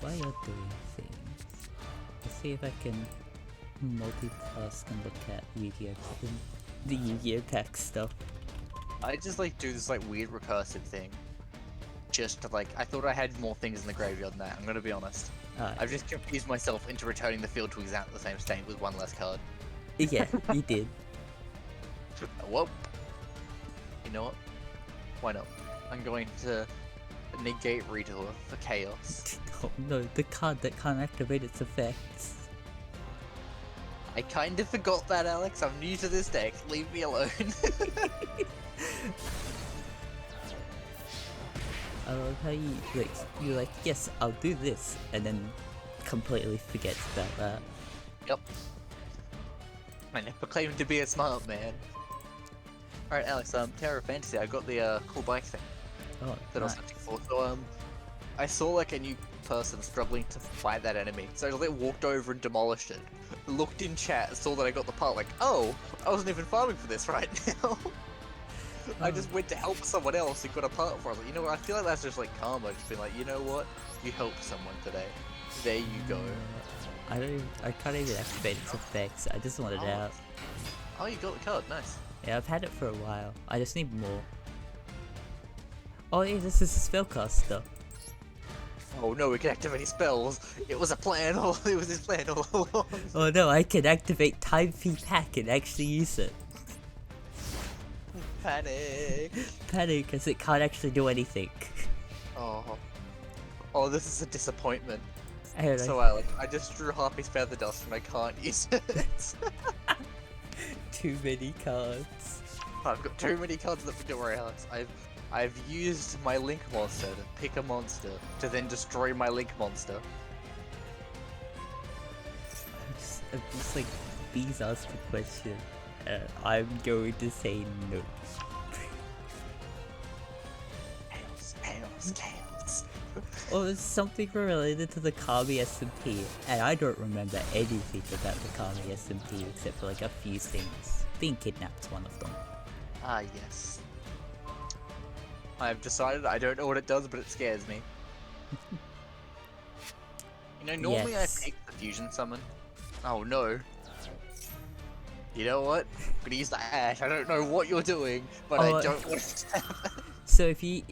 While you're doing things, let's see if I can multitask and look at Yu-Gi-Oh! The Yu-Gi-Oh! Pack stuff.
I just like do this like weird recursive thing. Just to like, I thought I had more things in the graveyard than that, I'm gonna be honest. I've just confused myself into returning the field to exactly the same state with one less card.
Yeah, you did.
Whoop. You know what? Why not? I'm going to negate Retour for chaos.
Oh no, the card that can't activate its effects.
I kind of forgot that, Alex. I'm new to this deck. Leave me alone.
I love how you're like, yes, I'll do this, and then completely forgets about that.
Yep. I never claimed to be a smart man. Alright, Alex, Terra Fantasy, I got the cool bike thing
Oh,
that I was hunting for. So, I saw like a new person struggling to fight that enemy. So I just like, walked over and demolished it. Looked in chat, saw that I got the part, like, oh, I wasn't even farming for this right now. I just went to help someone else and got a part for it. I was like, you know what, I feel like that's just like karma. Just being like, you know what, you helped someone today. There you go.
I can't even activate its effects. I just want it out.
Oh, you got the card. Nice.
Yeah, I've had it for a while. I just need more. Oh yeah, this is a spellcaster.
Oh no, we can activate spells. It was a plan. It was his plan all along.
Oh no, I can activate Time Fee Pack and actually use it.
Panic.
Panic, because it can't actually do anything.
Oh, this is a disappointment.
And
So I just drew Harpy's Feather Dust and I can't use it.
too many cards.
I've got too many cards that don't worry, Alex. I've used my Link monster to pick a monster to then destroy my Link monster.
I'm just like, please ask a question. I'm going to say no.
Chaos.
Or it's something related to the Kami SMP, and I don't remember anything about the Kami SMP except for like a few things. Being kidnapped's one of them.
Ah, yes. I've decided I don't know what it does, but it scares me. You know, normally
Yes.
I pick the fusion summon. Oh no. You know what? I'm gonna use the ash. I don't know what you're doing, but I don't want it to happen.
So if you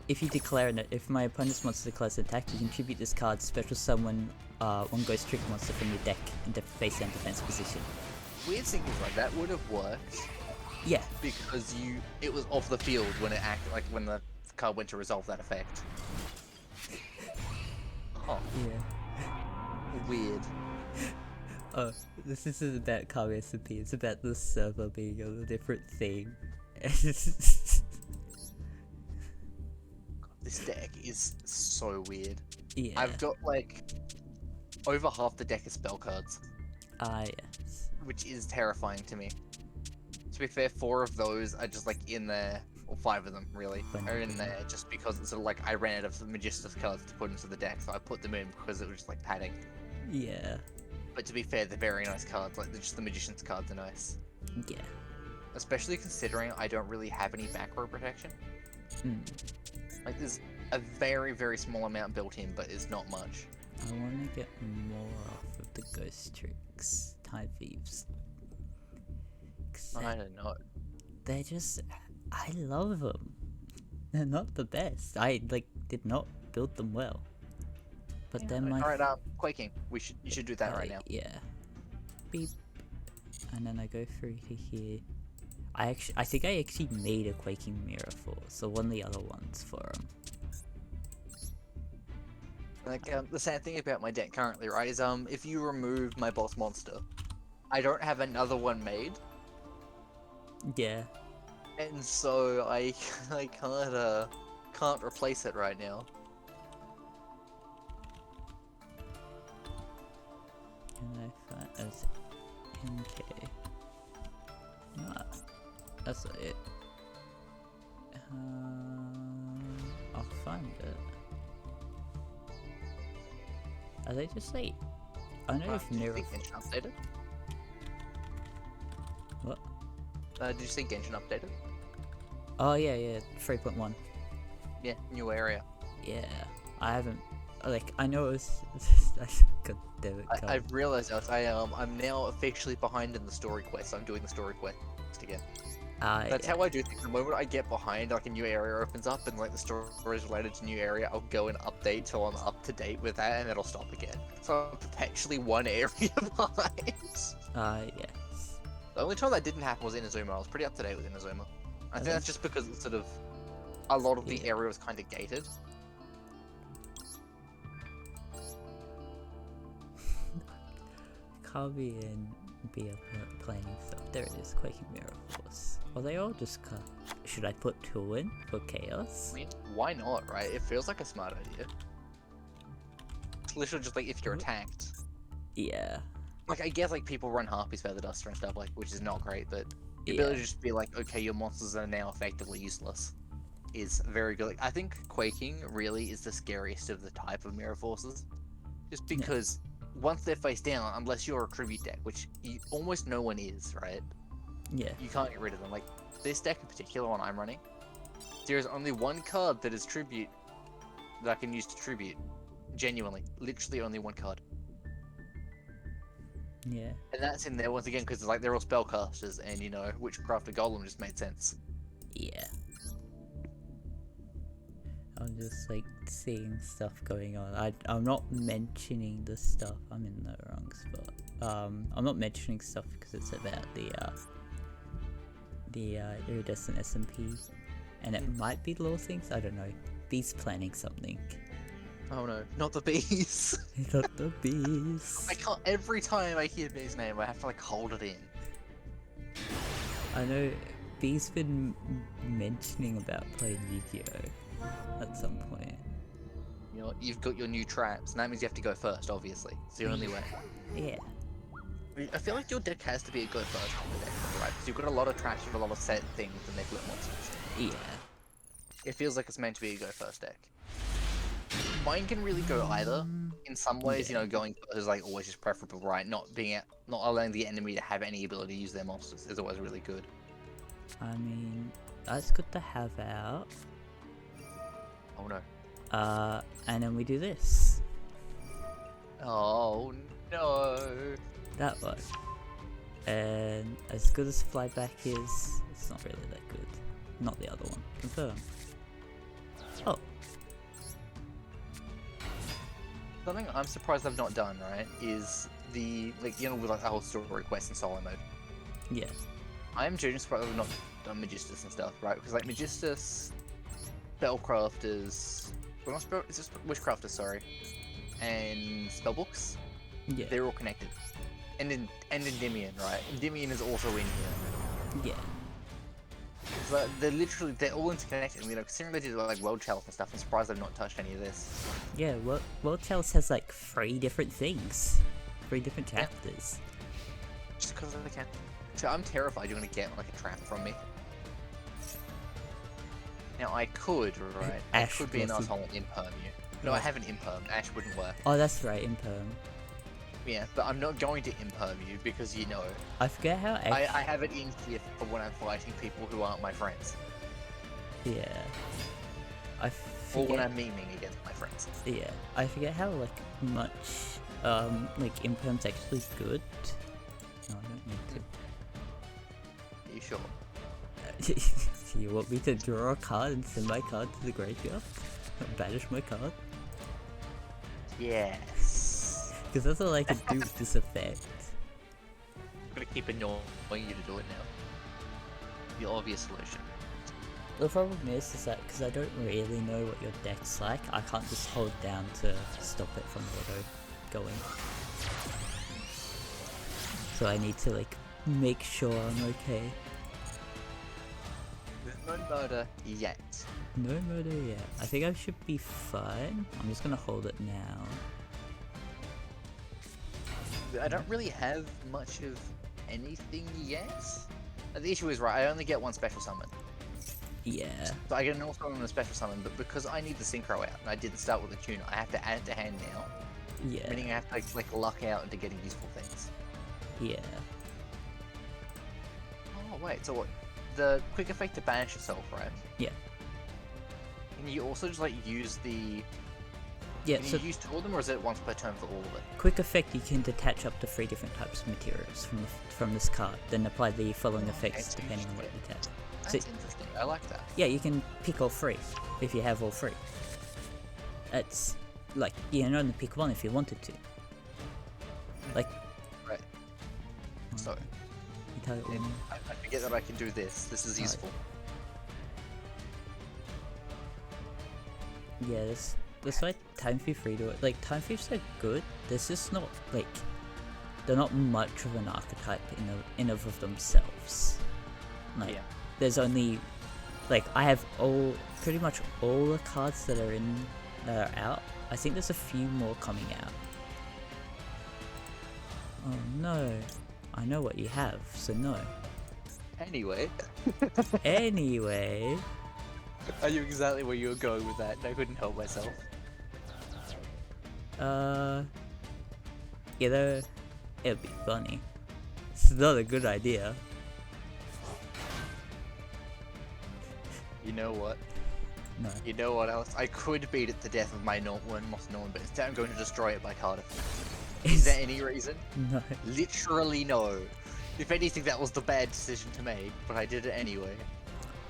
declare it, if my opponent's monster declares an attack, you contribute this card special summon one ghost trick monster from your deck into face down defense position.
Weird thing is, like, that would have worked
Yeah.
because it was off the field when it acted, like when the card went to resolve that effect. Huh.
Yeah.
Weird.
Oh, this isn't about Kami SMP, it's about the server being a different thing.
This deck is so weird.
Yeah.
I've got like over half the deck of spell cards,
Yes.
which is terrifying to me. To be fair, 4 of those are just like in there, or 5 of them really, are in there just because it's sort of like I ran out of the Magistus cards to put into the deck, so I put them in because it was just like padding.
Yeah.
But to be fair, they're very nice cards, like just the Magician's cards are nice.
Yeah.
Especially considering I don't really have any back row protection. Like there's a very, very small amount built in, but it's not much.
I want to get more off of the ghost tricks, Time Thieves.
I don't know.
They're just, I love them. They're not the best. I did not build them well. But then my
Alright, Quaking. You should do that right now.
Yeah. Beep. And then I go through to here. I think I actually made a Quaking Mirror for, so one of the other ones for them.
Like, the sad thing about my deck currently, right, is, if you remove my boss monster, I don't have another one made,
Yeah.
and so I can't replace it right now.
Can I find as MK? Nah, that's not it. I'll find it. Are they just like? I know if
Did you
Mirror.
see Genshin updated?
What?
Did you see Genshin updated?
Oh yeah, 3.1.
Yeah, new area.
Yeah, I haven't. Like, I know it was. God damn it.
I've realized I'm now officially behind in the story quest. I'm doing the story quest again. That's how I do things. The moment I get behind, like a new area opens up and like the story is related to new area, I'll go and update till I'm up to date with that, and then it'll stop again. So I'm perpetually one area behind.
Yes.
The only time that didn't happen was Inazuma. I was pretty up to date with Inazuma. I think that's just because it's sort of a lot of the area was kind of gated.
Kabi and Bia planning stuff. There it is, Quaking Mirror Force. Well, they all just cut. Should I put 2 in for Chaos?
I mean, why not, right? It feels like a smart idea. It's literally just like if you're attacked.
Yeah.
Like, I guess like people run Harpy's Feather Duster and stuff, like, which is not great, but the ability to just be like, okay, your monsters are now effectively useless is very good. Like, I think Quaking really is the scariest of the type of Mirror Forces. Just because once they're face down, unless you're a tribute deck, which almost no one is, right?
Yeah.
You can't get rid of them. Like, this deck in particular, one I'm running, there is only one card that is tribute that I can use to tribute, Genuinely, literally only one card.
Yeah.
And that's in there once again because like they're all spellcasters, and you know, Witchcraft Golem just made sense.
Yeah. I'm just like seeing stuff going on. I'm not mentioning the stuff. I'm in the wrong spot. I'm not mentioning stuff because it's about the iridescent SMP, and it might be law things. I don't know. Bees planning something.
Oh no, not the bees!
Not the bees.
I can't. Every time I hear Bee's name, I have to like hold it in.
I know Bee's been mentioning about playing Yugioh at some point.
You know, you've got your new traps, and that means you have to go first, obviously. It's the only way.
Yeah.
I feel like your deck has to be a go first kind of deck, right? Because you've got a lot of traps, you've got a lot of set things, and they flip monsters.
Yeah.
It feels like it's meant to be a go first deck. Mine can really go either. In some ways, you know, going first is like always just preferable, right? Not allowing the enemy to have any ability to use their monsters is always really good.
I mean, that's good to have out.
Oh no.
And then we do this.
Oh no.
That one. And as good as Flyback is, it's not really that good. Not the other one. Confirm. Oh.
Something I'm surprised I've not done, right, is the, like, you know, with like the whole story quest in solo mode.
Yeah.
I'm genuinely surprised I've not done Magistus and stuff, right? Because like Magistus, Spellcrafters, well not Spell, it's just Witchcrafters, sorry, and Spellbooks,
Yeah.
they're all connected. And Endymion, right? Endymion is also in here.
Yeah.
So they're all interconnected. You know, considering they did like World Chalice and stuff, I'm surprised I've not touched any of this.
Yeah, World Chalice has like 3 different things. 3 different chapters.
Just because they can. So I'm terrified you're gonna get like a trap from me. Now I could, right? I
Ash
could be an
bless you.
asshole and imperm you. No, I haven't impermed. Ash wouldn't work.
Oh, that's right, Imperm.
Yeah, but I'm not going to imperm you because you know
I forget how
I have it in here for when I'm fighting people who aren't my friends,
Yeah. I
or when
forget.
I'm memeing against my friends.
Yeah. I forget how like much like Imperm's actually good. No, I don't need
Are you sure?
to. You want me to draw a card and send my card to the graveyard? Banish my card?
Yes.
Because that's all I can do with this effect.
I'm gonna keep annoying you to do it now. The obvious solution.
The problem is that because I don't really know what your deck's like, I can't just hold down to stop it from auto going. So I need to like make sure I'm okay.
No murder yet.
No murder yet. I think I should be fine. I'm just gonna hold it now.
I don't really have much of anything yet. The issue is, right, I only get one special summon.
Yeah.
So I get an also on a special summon, but because I need the synchro out, and I didn't start with a tuner, I have to add it to hand now.
Yeah.
Meaning I have to like luck out into getting useful things.
Yeah.
Oh wait, so what? The quick effect to banish yourself, right?
Yeah.
Can you also just like use the...
Yeah,
Can
so
you use 2 of them, or is it once per turn for all of it?
quick effect, you can detach up to 3 different types of materials from this card, then apply the following effects
Okay,
depending on what you detach.
That's
So,
interesting, I like that.
yeah, you can pick all 3 if you have all 3. It's like, you can only pick one if you wanted to. Like,
Right. So,
you tell it
and
all.
I forget that I can do this. This is
Right.
useful.
Yeah, that's why Time Thief redo it. Like, Time Thiefs are good, there's just not, like, they're not much of an archetype in of themselves. Like,
Yeah.
there's only, like, I have pretty much all the cards that are out. I think there's a few more coming out. Oh no, I know what you have, so no.
Anyway,
Anyway,
I knew exactly where you were going with that, and I couldn't help myself.
you know, it'd be funny. It's not a good idea.
You know what?
No.
You know what else? I could beat it to death with my most known, but instead I'm going to destroy it by card effect. Is there any reason?
No.
Literally no. If anything, that was the bad decision to make, but I did it anyway.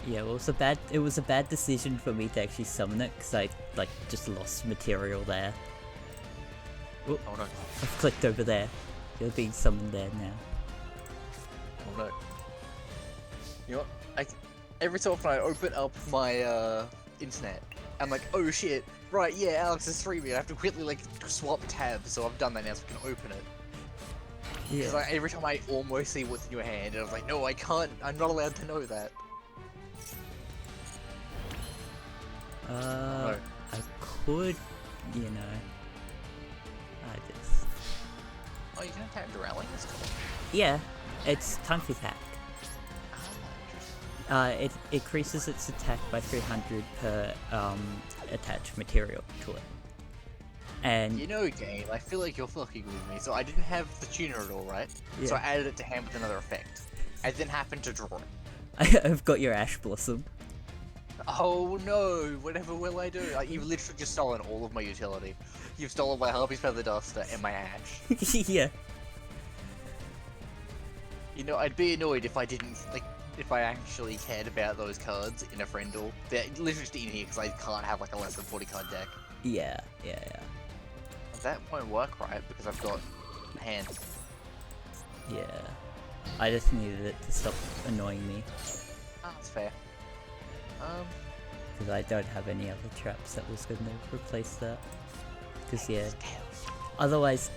Yeah, well, it was a bad decision for me to actually summon it, because I, like, just lost material there. Oh,
Oh no.
I've clicked over there. You're being summoned there now.
Oh no. You know what? Every so often I open up my internet. I'm like, oh shit, right, yeah, Alex is streaming. I have to quickly like swap tabs, so I've done that now so we can open it.
Yeah.
Because like, every time I almost see what's in your hand, and I was like, no, I can't, I'm not allowed to know that. No.
I could, you know. I just.
Oh, you can attack Durelling? That's cool.
Yeah, it's time for attack.
Ah,
It increases its attack by 300 per attached material to it. And
you know, game, I feel like you're fucking with me. So I didn't have the tuner at all, right?
Yeah.
So I added it to hand with another effect. I then happened to draw it.
I've got your Ash Blossom.
Oh no, whatever will I do? Like, you've literally just stolen all of my utility. You've stolen my Harpy's Feather Duster and my Ash.
Yeah.
You know, I'd be annoyed if I didn't, like, if I actually cared about those cards in a friendle. They're literally just in here because I can't have, like, a less than 40 card deck.
Yeah.
That won't work, right? Because I've got hand.
Yeah. I just needed it to stop annoying me.
Ah, that's fair.
Because I don't have any other traps that was going to replace that. Because, yeah. Otherwise,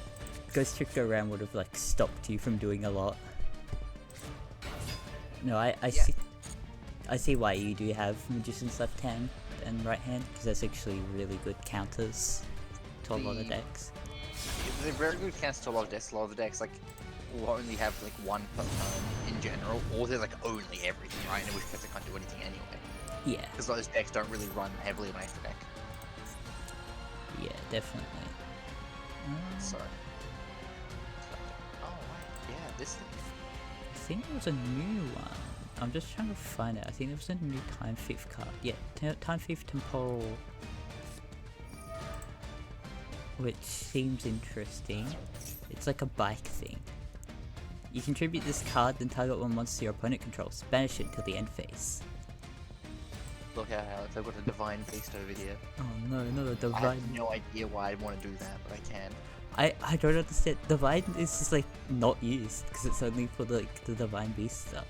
Ghost Trick Go Round would have, like, stopped you from doing a lot. No, I see why you do have Magician's left hand and right hand, because that's actually really good counters to a lot of decks.
They're very good counters to a lot of decks. A lot of the decks, like, will only have, like, one per turn in general, or they're, like, only everything, right? In which case they can't do anything anyway.
Yeah.
Because those decks don't really run heavily on extra deck.
Yeah, definitely.
So. Oh, wait. Yeah, this thing.
I think there was a new one. I'm just trying to find it. I think there was a new Time Thief card. Yeah, Time Thief Temporal. Which seems interesting. It's like a bike thing. You contribute this card, then target one monster your opponent controls. Banish it until the end phase.
Look out, Alex, I've got a Divine Beast over here.
Oh no, not a
I
Divine.
have no idea why I'd want to do that, but I can.
I don't understand. Divine is just like not used because it's only for like the Divine Beast stuff.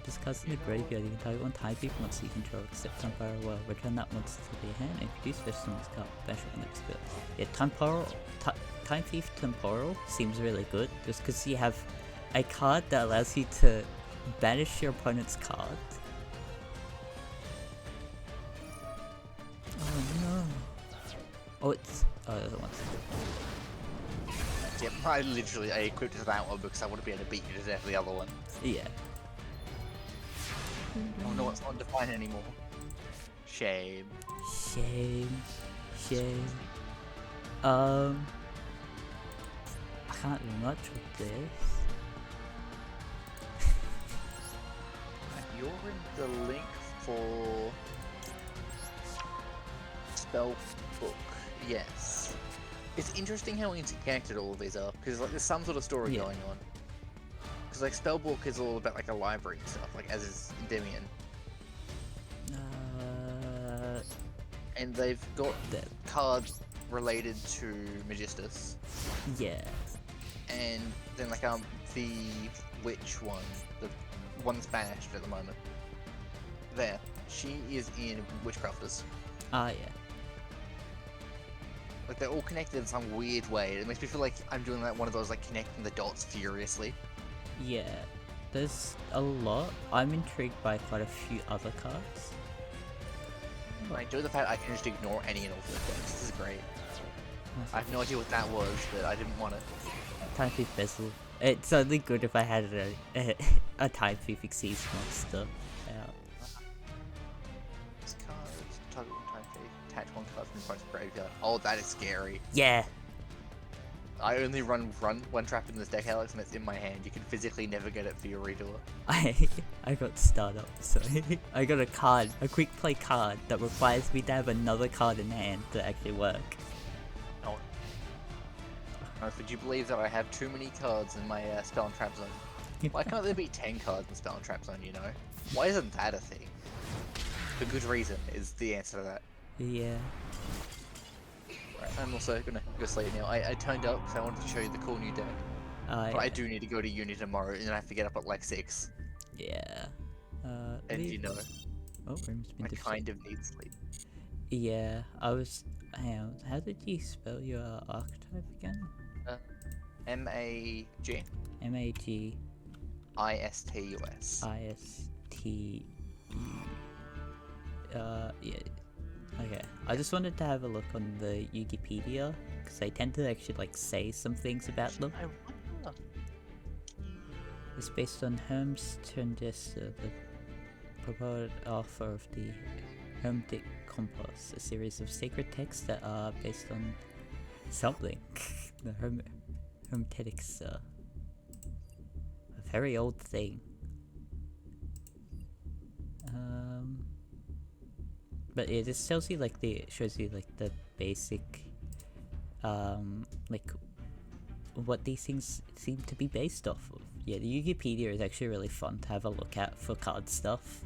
Discuss in the graveyard, you can target one Time Thief monster you control except Temporal well. Return that monster to your hand and introduce special on this card. Banish it on next spell. Yeah, Time Thief Temporal seems really good just because you have a card that allows you to banish your opponent's card. Oh no. Oh, it's. Oh, the other one's.
Yeah, I equipped it to that one because I want to be able to beat you to death with the other one.
Yeah.
Oh no, it's not Divine anymore. Shame.
Shame. I can't do much with this.
You're in the link for Spell Book. Yes. It's interesting how interconnected all of these are, because like there's some sort of story going on. Because like Spellbook is all about like a library and stuff, like as is Endymion. And they've got cards related to Magistus.
Yeah.
And then like the witch one, the one that's banished at the moment. There. She is in Witchcrafters.
Ah, yeah.
Like they're all connected in some weird way. It makes me feel like I'm doing like one of those like connecting the dots furiously.
Yeah. There's a lot. I'm intrigued by quite a few other cards.
I enjoy the fact I can just ignore any and all of the decks. This is great. I have no idea what that was, but I didn't want it.
Time Thief Bezel. It's only good if I had a Time Thief Exceeds monster out.
This card, target one Time Thief, attach one card from the front of the graveyard. Oh, that is scary.
Yeah.
I only run one trap in this deck, Alex, and it's in my hand. You can physically never get it for your redoer.
I got startup, so I got a quick play card that requires me to have another card in hand to actually work.
Oh. Would you believe that I have too many cards in my spell and trap zone? Why can't there be 10 cards in spell and trap zone, you know? Why isn't that a thing? For good reason is the answer to that.
Yeah.
Right, I'm also gonna go sleep now. I turned up because I wanted to show you the cool new deck. But I do need to go to uni tomorrow, and then I have to get up at like 6.
Yeah.
And you know,
oh, room's been
I
disrupted.
kind of need sleep.
Yeah, I was. Hang on, how did you spell your archetype again?
M-A-G.
M-A-G.
I-S-T-U-S.
I-S-T. Yeah. Okay. I just wanted to have a look on the Wikipedia because they tend to actually like say some things about them.
I wonder.
It's based on Hermes Trismegistus, the purported author of the Hermetic Compass, a series of sacred texts that are based on something. The Hermetics, a very old thing. But yeah, this tells you like shows you like the basic, like what these things seem to be based off of. Yeah, the Wikipedia is actually really fun to have a look at for card stuff.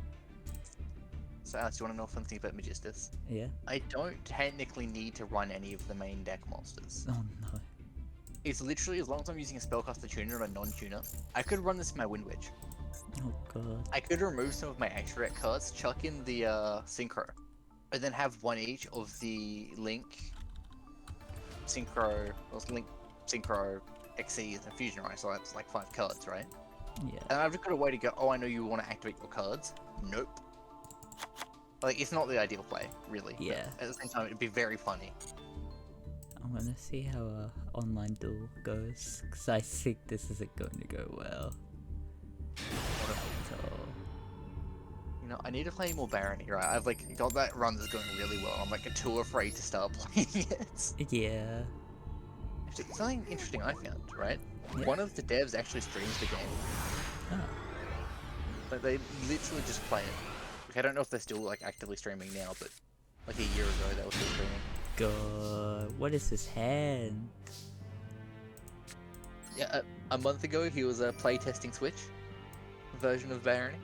So Alex, you want to know something about Magistus?
Yeah.
I don't technically need to run any of the main deck monsters.
Oh no.
It's literally, as long as I'm using a spellcaster tuner and a non-tuner, I could run this in my Wind Witch.
Oh god.
I could remove some of my extra deck cards, chuck in the Synchro, and then have one each of the Link, Synchro, Xyz, and Fusion, right? So that's like 5 cards, right?
Yeah.
And I've just got a way to go, oh, I know you want to activate your cards. Nope. Like, it's not the ideal play, really.
Yeah.
But at the same time, it'd be very funny.
I'm gonna see how online duel goes, because I think this isn't going to go well. So...
You know, I need to play more Barony, right? I've like got that run that's going really well. I'm like too afraid to start playing it.
yeah.
Actually, something interesting I found, right?
Yeah.
One of the devs actually streams the game.
Oh.
Like they literally just play it. Like, I don't know if they're still like actively streaming now, but like a year ago they were still streaming.
God, what is his hand?
Yeah, a month ago he was playtesting Switch version of Barony.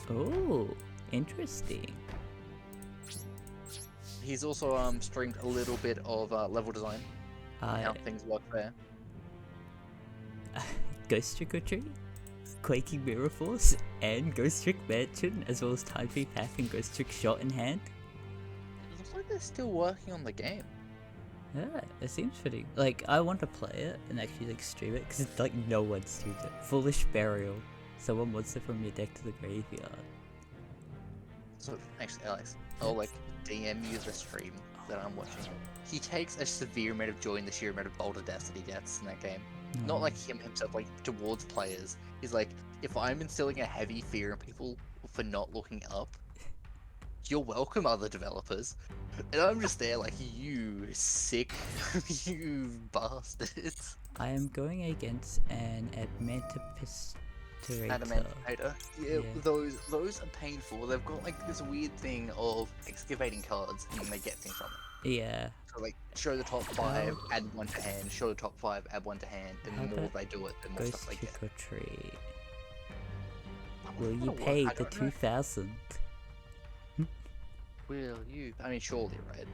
Oh, interesting.
He's also streamed a little bit of level design and how things work there.
Ghost Trick or Treat, Quaking Mirror Force, and Ghost Trick Mansion, as well as Time Fee Pack and Ghost Trick Shot in Hand.
It looks like they're still working on the game.
Yeah, it seems pretty. Like, I want to play it and actually like stream it because it's like no one streams it. Foolish Burial. Someone wants it from your deck to the graveyard.
So actually, Alex, I'll like DM you the stream that I'm watching. He takes a severe amount of joy in the sheer amount of boulder deaths that he gets in that game. Not like him himself, like towards players. He's like, if I'm instilling a heavy fear in people for not looking up, you're welcome, other developers. And I'm just there like, you sick, you bastards.
I am going against an
Adamantinator. Yeah, those are painful. They've got like this weird thing of excavating cards and they get things from it.
Yeah.
So like, show the top 5, add 1 to hand. Show the top 5, add 1 to hand. And the more they do it, the more stuff they get.
Ghost Trick or Treat. Will you pay the 2,000?
Will you? I mean, surely, right?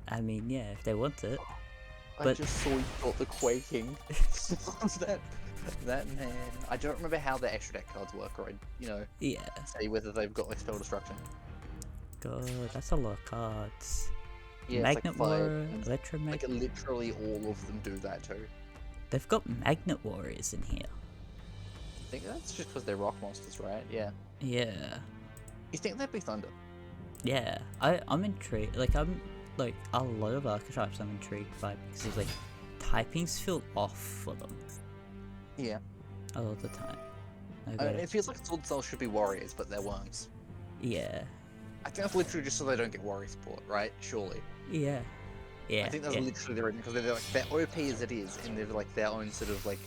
I mean, yeah, if they want it.
I just saw you got the quaking. that man. I don't remember how the extra deck cards work, or
Yeah.
say whether they've got like spell destruction.
God, that's a lot of cards.
Yeah,
Magnet
it's
Warrior,
like
Electromagnet.
like literally all of them do that too.
They've got Magnet Warriors in here.
I think that's just because they're rock monsters, right? Yeah.
Yeah.
You think they'd be thunder?
Yeah. I'm intrigued. Like, I'm like a lot of archetypes I'm intrigued by because it's like typings feel off for them.
Yeah.
A lot of the time.
It feels like Sword Souls should be warriors, but they're worms.
Yeah.
I think that's literally just so they don't get warrior support, right? Surely.
Yeah. Yeah,
I think that's
yeah.
literally the reason, because they're OP as it is, and they're like their own sort of like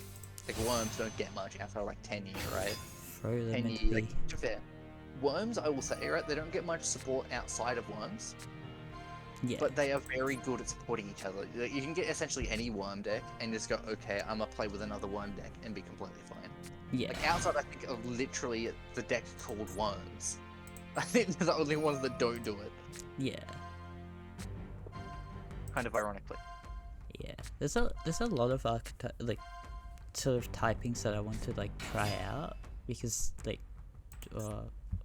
worms don't get much outside of like 10 year, right?
Throw them
10
into
year,
the...
like to be fair, worms I will say, right? They don't get much support outside of worms,
Yeah,
but they are very good at supporting each other. Like, you can get essentially any worm deck and just go, okay, I'm gonna play with another worm deck and be completely fine.
yeah,
Like outside, I think of literally the deck called worms. I think they're the only ones that don't do it.
yeah,
Kind of ironically.
yeah. There's a lot of like sort of typings that I want to like try out because like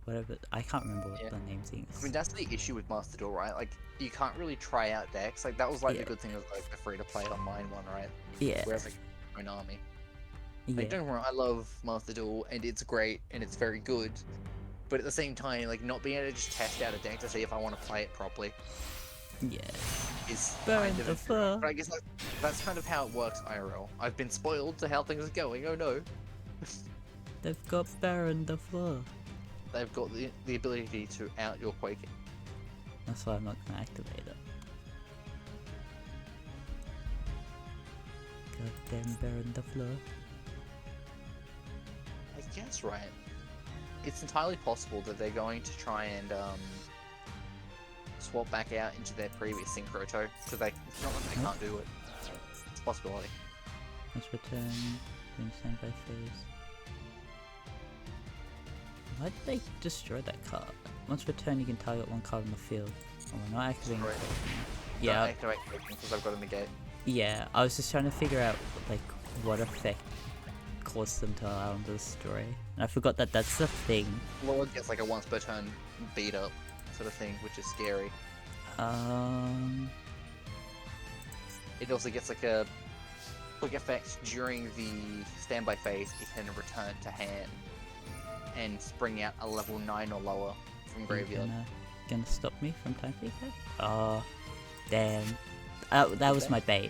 whatever, I can't remember what
Yeah.
the name thing
I
is.
mean, that's the issue with Master Duel, right? Like, you can't really try out decks. Like, that was like
Yeah.
the good thing of like the free-to-play online one, right?
Yeah,
Whereas like an army.
yeah,
Like, don't get me wrong, I love Master Duel, and it's great, and it's very good. But at the same time, like, not being able to just test out a deck to see if I want to play it properly
yeah.
is
Burn
kind of...
the fur.
But I guess that's kind of how it works IRL. I've been spoiled to how things are going, oh no.
They've got Baron the Floor.
They've got the ability to out your Quaking.
That's why I'm not gonna activate it. Goddamn Baron the Floor.
I guess, right. It's entirely possible that they're going to try and swap back out into their previous Synchro Toe, because it's not that they can't do it. It's a possibility.
Let's return. Bring standby phase. Why did they destroy that card? Once returned, you can target one card on the field. Oh, we're not activating.
Destroy it.
Yeah,
Don't activate Quaking because I've got a negate.
yeah. I was just trying to figure out like what effect caused them to allow them to destroy. And I forgot that that's the thing.
Lord gets like a once per turn beat up sort of thing, which is scary. It also gets like a quick effect during the standby phase. It can return to hand and bring out a level 9 or lower from
You
graveyard.
gonna stop me from typing that? Oh, damn. That was my bait.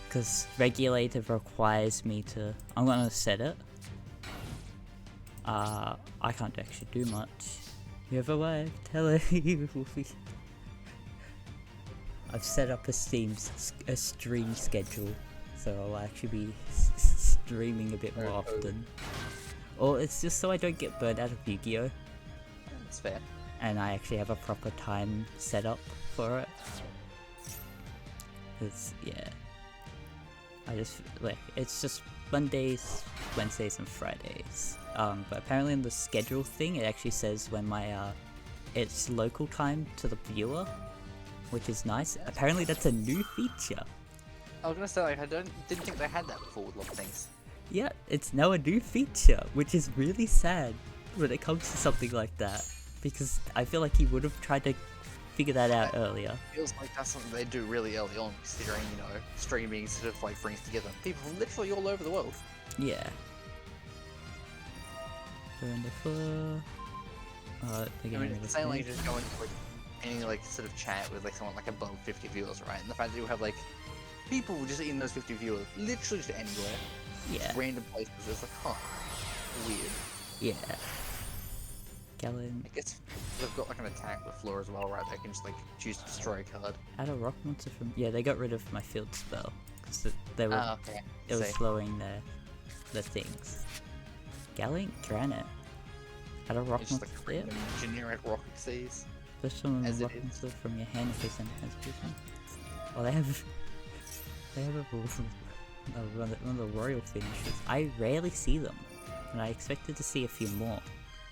Because regulative requires me to... I'm gonna set it. I can't actually do much. You have a wife, tell her you will be... I've set up a stream schedule, so I'll actually be streaming a bit more often. Or it's just so I don't get burned out of Yu-Gi-Oh!
That's fair.
And I actually have a proper time set up for it. Yeah. I just, like, it's just Mondays, Wednesdays, and Fridays. But apparently in the schedule thing, it actually says when it's local time to the viewer, which is nice. Apparently that's a new feature.
I was gonna say, like, didn't think they had that before with a lot of things.
Yeah, it's now a new feature, which is really sad when it comes to something like that. Because I feel like he would have tried to figure that out earlier.
Feels like that's something they do really early on, considering, you know, streaming sort of like brings together people from literally all over the world.
Yeah. Burn the fur.
I mean, it's saying like just going to like any like sort of chat with like someone like above 50 viewers, right? And the fact that you have like people just in those 50 viewers, literally just anywhere,
Yeah.
random places, it's like, huh, weird.
Yeah. Gallon.
I guess they've got like an attack with floor as well, right? They can just like choose to destroy a card.
Add a rock monster from... Yeah, they got rid of my field spell. Because they were...
Okay.
It was slowing the things. Gallant Granite. Add a rock
It's just
monster.
like random generic rock exceeds.
Push some
as it
rock
is.
monster from your hand in case someone has vision. Well, they have one of the royal finishes. I rarely see them. And I expected to see a few more.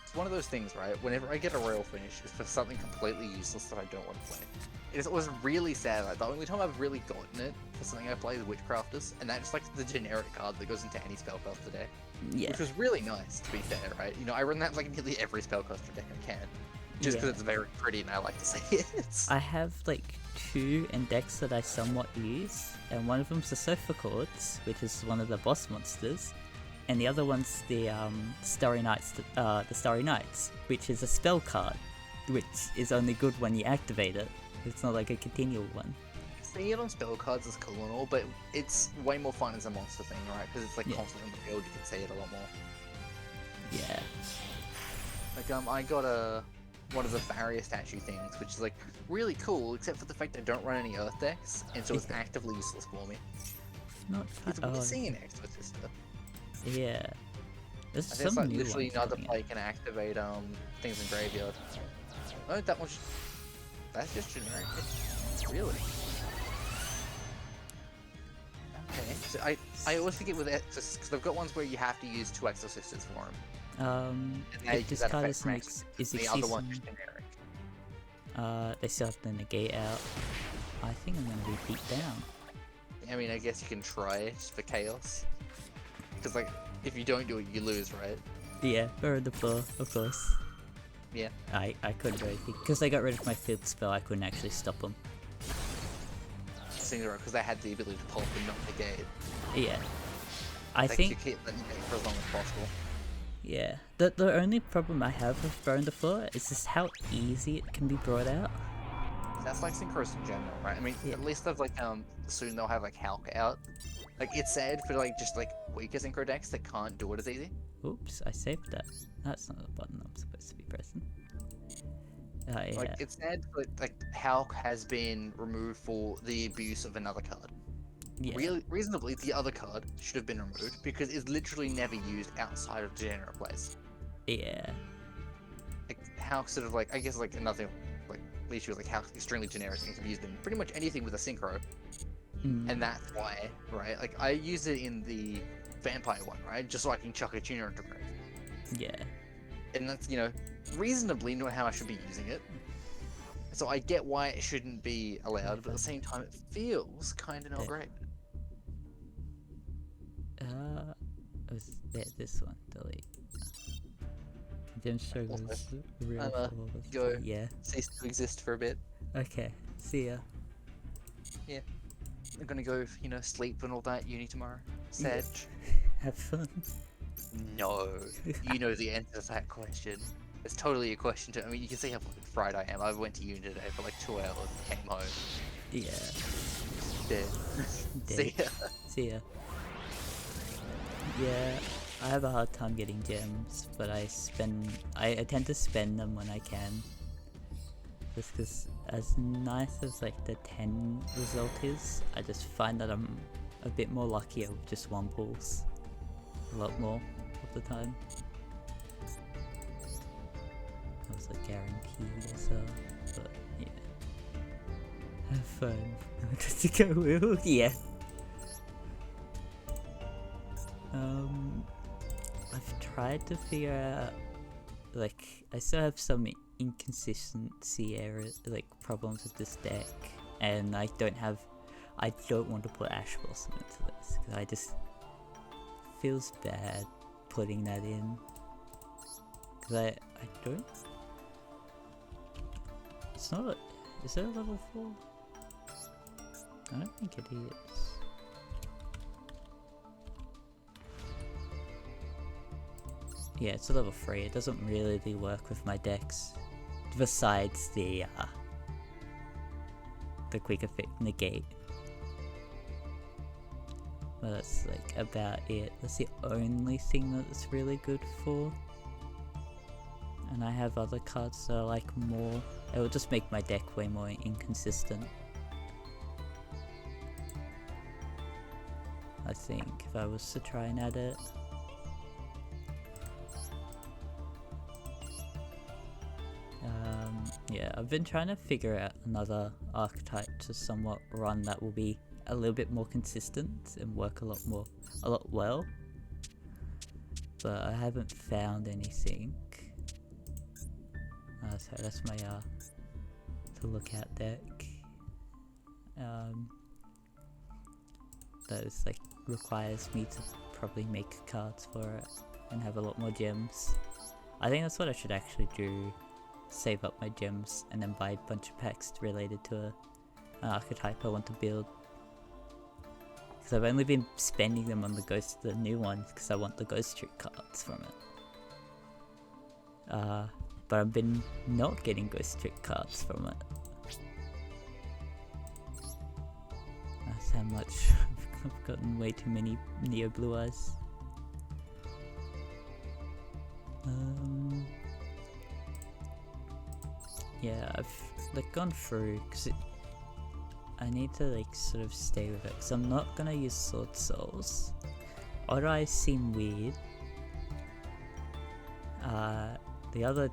It's one of those things, right? Whenever I get a royal finish, it's for something completely useless that I don't want to play. It was really sad. Like, the only time I've really gotten it for something I play is Witchcrafters, and that's like the generic card that goes into any spellcaster deck.
Yeah.
Which was really nice, to be fair, right? You know, I run that like nearly every spellcaster deck I can. Just because
Yeah.
it's very pretty and I like to see it.
I have like 2 in decks that I somewhat use, and one of them's the Sofa Chords, which is one of the boss monsters, and the other one's the Starry Knights, which is a spell card, which is only good when you activate it. It's not like a continual one.
Seeing it on spell cards is cool and all, but it's way more fun as a monster thing, right? Because it's like
Yeah.
constantly on the field, you can see it a lot more.
Yeah.
Like, I got a one of the barrier statue things, which is like really cool, except for the fact I don't run any Earth decks, and so it's
Yeah.
actively useless for me.
Not
It's
oh,
weird seeing an Extra Sister.
yeah. There's
I think it's
some
like
new
literally
ones
another
coming
play can activate things in graveyard. Oh, that's just generic. Really? Okay. So I always forget with Exorcists because I've got ones where you have to use 2 Exorcists for them. And they
If
do
this
that
card
effect from
is
the other one's
existing,
just generic.
they still have to negate out. I think I'm gonna be beat down.
I mean, I guess you can try it for chaos. Because like, if you don't do it, you lose, right?
Yeah, or the floor, of course.
Yeah.
I couldn't do anything because I got rid of my field spell. I couldn't actually stop them.
Because they had the ability to pulp and not negate.
Yeah, I
They
think.
could keep that negate for as long as possible.
Yeah, the only problem I have with Burn the Floor is just how easy it can be brought out.
That's like Synchros in general, right? I mean,
Yeah.
at least they've like soon they'll have like Hulk out. Like it's sad for like just like weaker synchro decks that can't do it as easy.
Oops, I saved that. That's not the button I'm supposed to be pressing. Yeah.
Like it's sad for, like Hulk has been removed for the abuse of another card.
Yeah.
Really, reasonably, the other card should have been removed because it's literally never used outside of degenerate plays.
Yeah.
Like Hulk sort of like I guess like another like issue is like Hulk's extremely generic and can be used in pretty much anything with a synchro. And that's why, right? Like, I use it in the vampire one, right? Just so I can chuck a tuner into grave.
Yeah.
And that's, you know, reasonably not how I should be using it. So I get why it shouldn't be allowed, but at the same time, it feels kind of not great.
This one, delete. Gem struggles. Real
Go.
Yeah.
Cease to exist for a bit.
Okay. See ya.
Yeah. I'm gonna go, you know, sleep and all that uni tomorrow. Sedge.
Have fun.
No. You know the answer to that question. It's totally a question to. I mean, you can see how fucking fried I am. I went to uni today for like 2 hours and came home.
Yeah.
Dead. See ya.
See ya. Yeah, I have a hard time getting gems, but I tend to spend them when I can. Just because as nice as like the 10 result is, I just find that I'm a bit more luckier with just 1 pulls. A lot more of the time. That was like guaranteed as well, but yeah. Have fun. Does it go well? Yeah. I've tried to figure out, like, I still have some inconsistency errors, like, problems with this deck, and I don't want to put Ash Blossom into this, because I just, feels bad putting that in, because I don't, it's not, is it a level 4? I don't think it is. Yeah, it's a level 3. It doesn't really work with my decks. Besides the quick effect negate. But that's like about it. That's the only thing that it's really good for. And I have other cards that I like more. It will just make my deck way more inconsistent. I think if I was to try and add it. Yeah, I've been trying to figure out another archetype to somewhat run that will be a little bit more consistent and work a lot well. But I haven't found anything. So that's my to look out deck. That is like requires me to probably make cards for it and have a lot more gems. I think that's what I should actually do. Save up my gems and then buy a bunch of packs related to an archetype I want to build. Because I've only been spending them on the new ones because I want the Ghost Trick cards from it. But I've been not getting Ghost Trick cards from it. That's how much I've gotten way too many Neo Blue Eyes. yeah, I've like gone through because I need to like sort of stay with it because I'm not gonna use Sword Souls. Odd Eyes seem weird. The other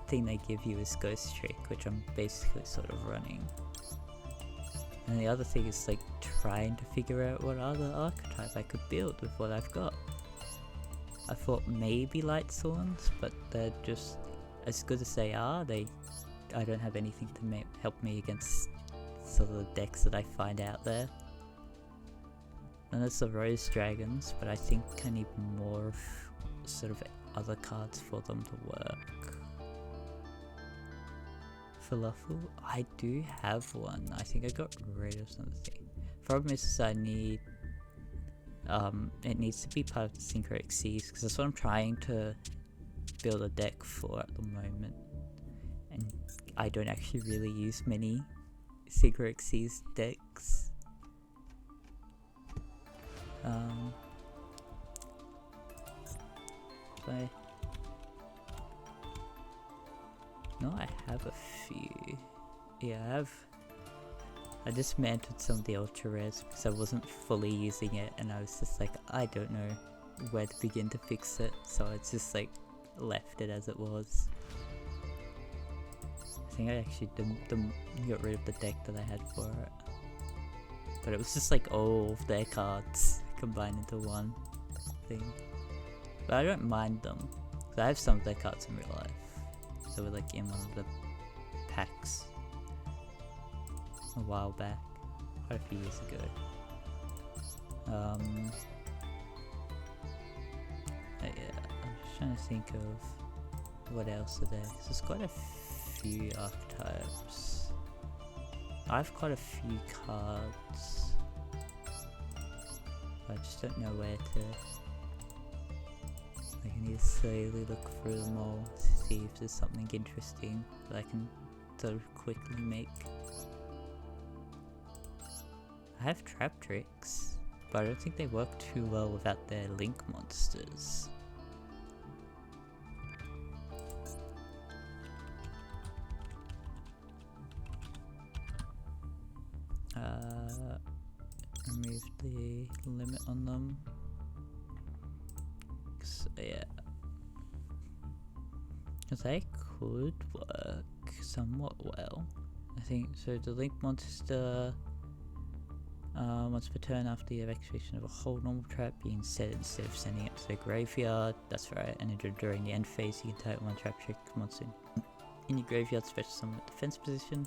thing they give you is Ghost Trick, which I'm basically sort of running. And the other thing is like trying to figure out what other archetype I could build with what I've got. I thought maybe Light Swords, but they're just as good as they are. I don't have anything to help me against sort of the decks that I find out there. And there's the Rose Dragons, but I think I need more of sort of other cards for them to work. Falafel? I do have one. I think I got rid of something. Problem is I need it needs to be part of the Syncretic Seas because that's what I'm trying to build a deck for at the moment. And I don't actually really use many Syncretic Seas decks. No, I have a few. Yeah, I dismantled some of the ultra rares because I wasn't fully using it and I was just like, I don't know where to begin to fix it, so it's just like left it as it was. I think I actually got rid of the deck that I had for it. But it was just like all of their cards combined into one thing. But I don't mind them, because I have some of their cards in real life. So we're like in one of the packs a while back, quite a few years ago. Yeah, I'm just trying to think of what else are there, because there's quite a few archetypes. I have quite a few cards, but I just don't know where to. Like, I need to slowly look through them all to see if there's something interesting that I can sort of quickly make. I have Trap Tricks, but I don't think they work too well without their Link monsters. Remove the limit on them. So yeah, because they could work somewhat well. I think so. The Link monster, once per turn after the activation of a whole normal trap being set instead of sending it to the graveyard. That's right. And during the end phase, you can type one trap trick monster in your graveyard, special summon a defense position.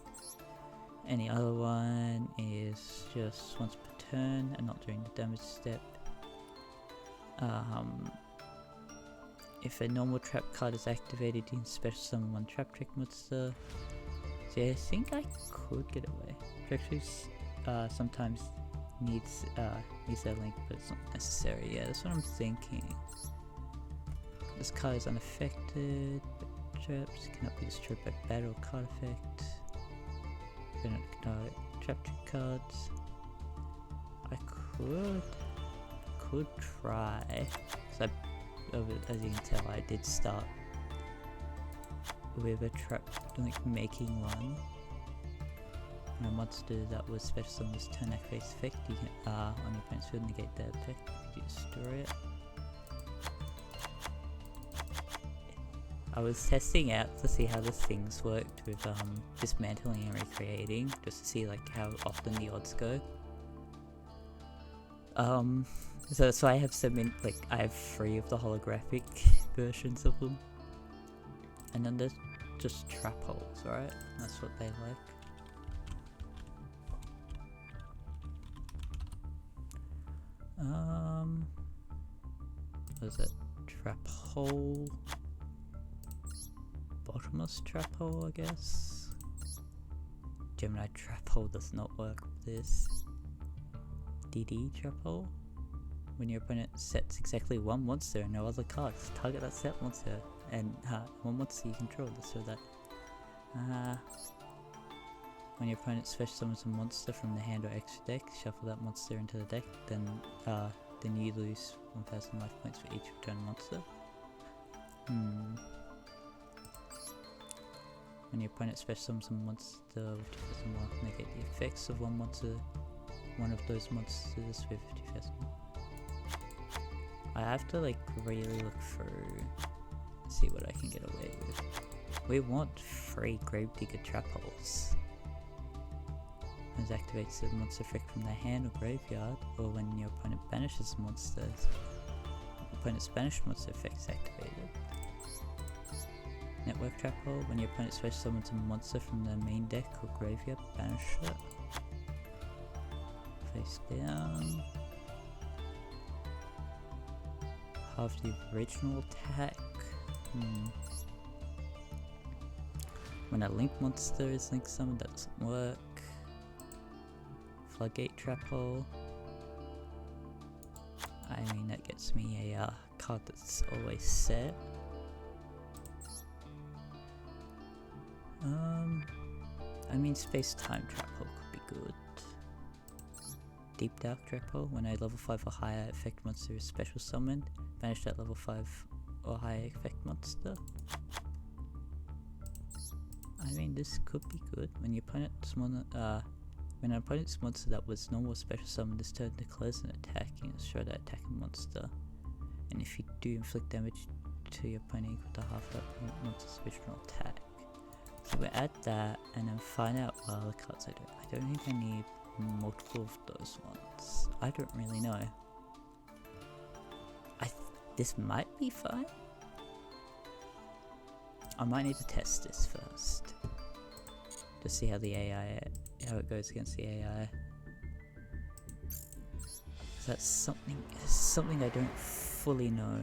Any other one is just once per turn and not during the damage step. If a normal trap card is activated, you can special summon one trap trick monster. So yeah, I think I could get away. Trap tricks sometimes needs that link, but it's not necessary. Yeah, that's what I'm thinking. This card is unaffected, but traps cannot be destroyed by battle card effect. Trap trick cards. I could try. So as you can tell, I did start with a trap, like making one. And a monster that was special on this turn activates effect. You can on your opponent's field negate that effect if you destroy it. I was testing out to see how the things worked with dismantling and recreating, just to see like how often the odds go. So I have some I have 3 of the holographic versions of them, and then there's just trap holes, right? That's what they like. What is it? Trap hole. Bottomless trap hole, I guess. Gemini trap hole does not work with this. DD trap hole. When your opponent sets exactly one monster and no other cards, target that set monster and one monster you control. So that when your opponent special summons a monster from the hand or extra deck, shuffle that monster into the deck. Then you lose 1,000 life points for each return monster. When your opponent special summons a monster with 2000 mark, negate the effects of one of those monsters with 50,000. I have to like really look through and see what I can get away with. We want 3 Gravedigger trap holes. This activates the monster effect from their hand or graveyard, or when your opponent banishes monsters. Opponent's banished monster effect is activated. Network trap hole, when your opponent special summons a monster from their main deck or graveyard, banish it. Face down. Half the original attack. When a link monster is link summoned, that doesn't work. Floodgate trap hole. I mean, that gets me a card that's always set. I mean, space-time trap hole could be good. Deep dark trap hole. When a level 5 or higher effect monster is special summoned, banish that level 5 or higher effect monster. I mean, this could be good. When your opponent's when an opponent's monster that was normal special summon this turn declares an attack, you can destroy that attacking monster. And if you do inflict damage to your opponent equal to half that monster's original attack. So we'll add that and then find out what other cards I do. I don't think I need multiple of those ones. I don't really know. This might be fine. I might need to test this first to see how the AI, how it goes against the AI. That's something I don't fully know.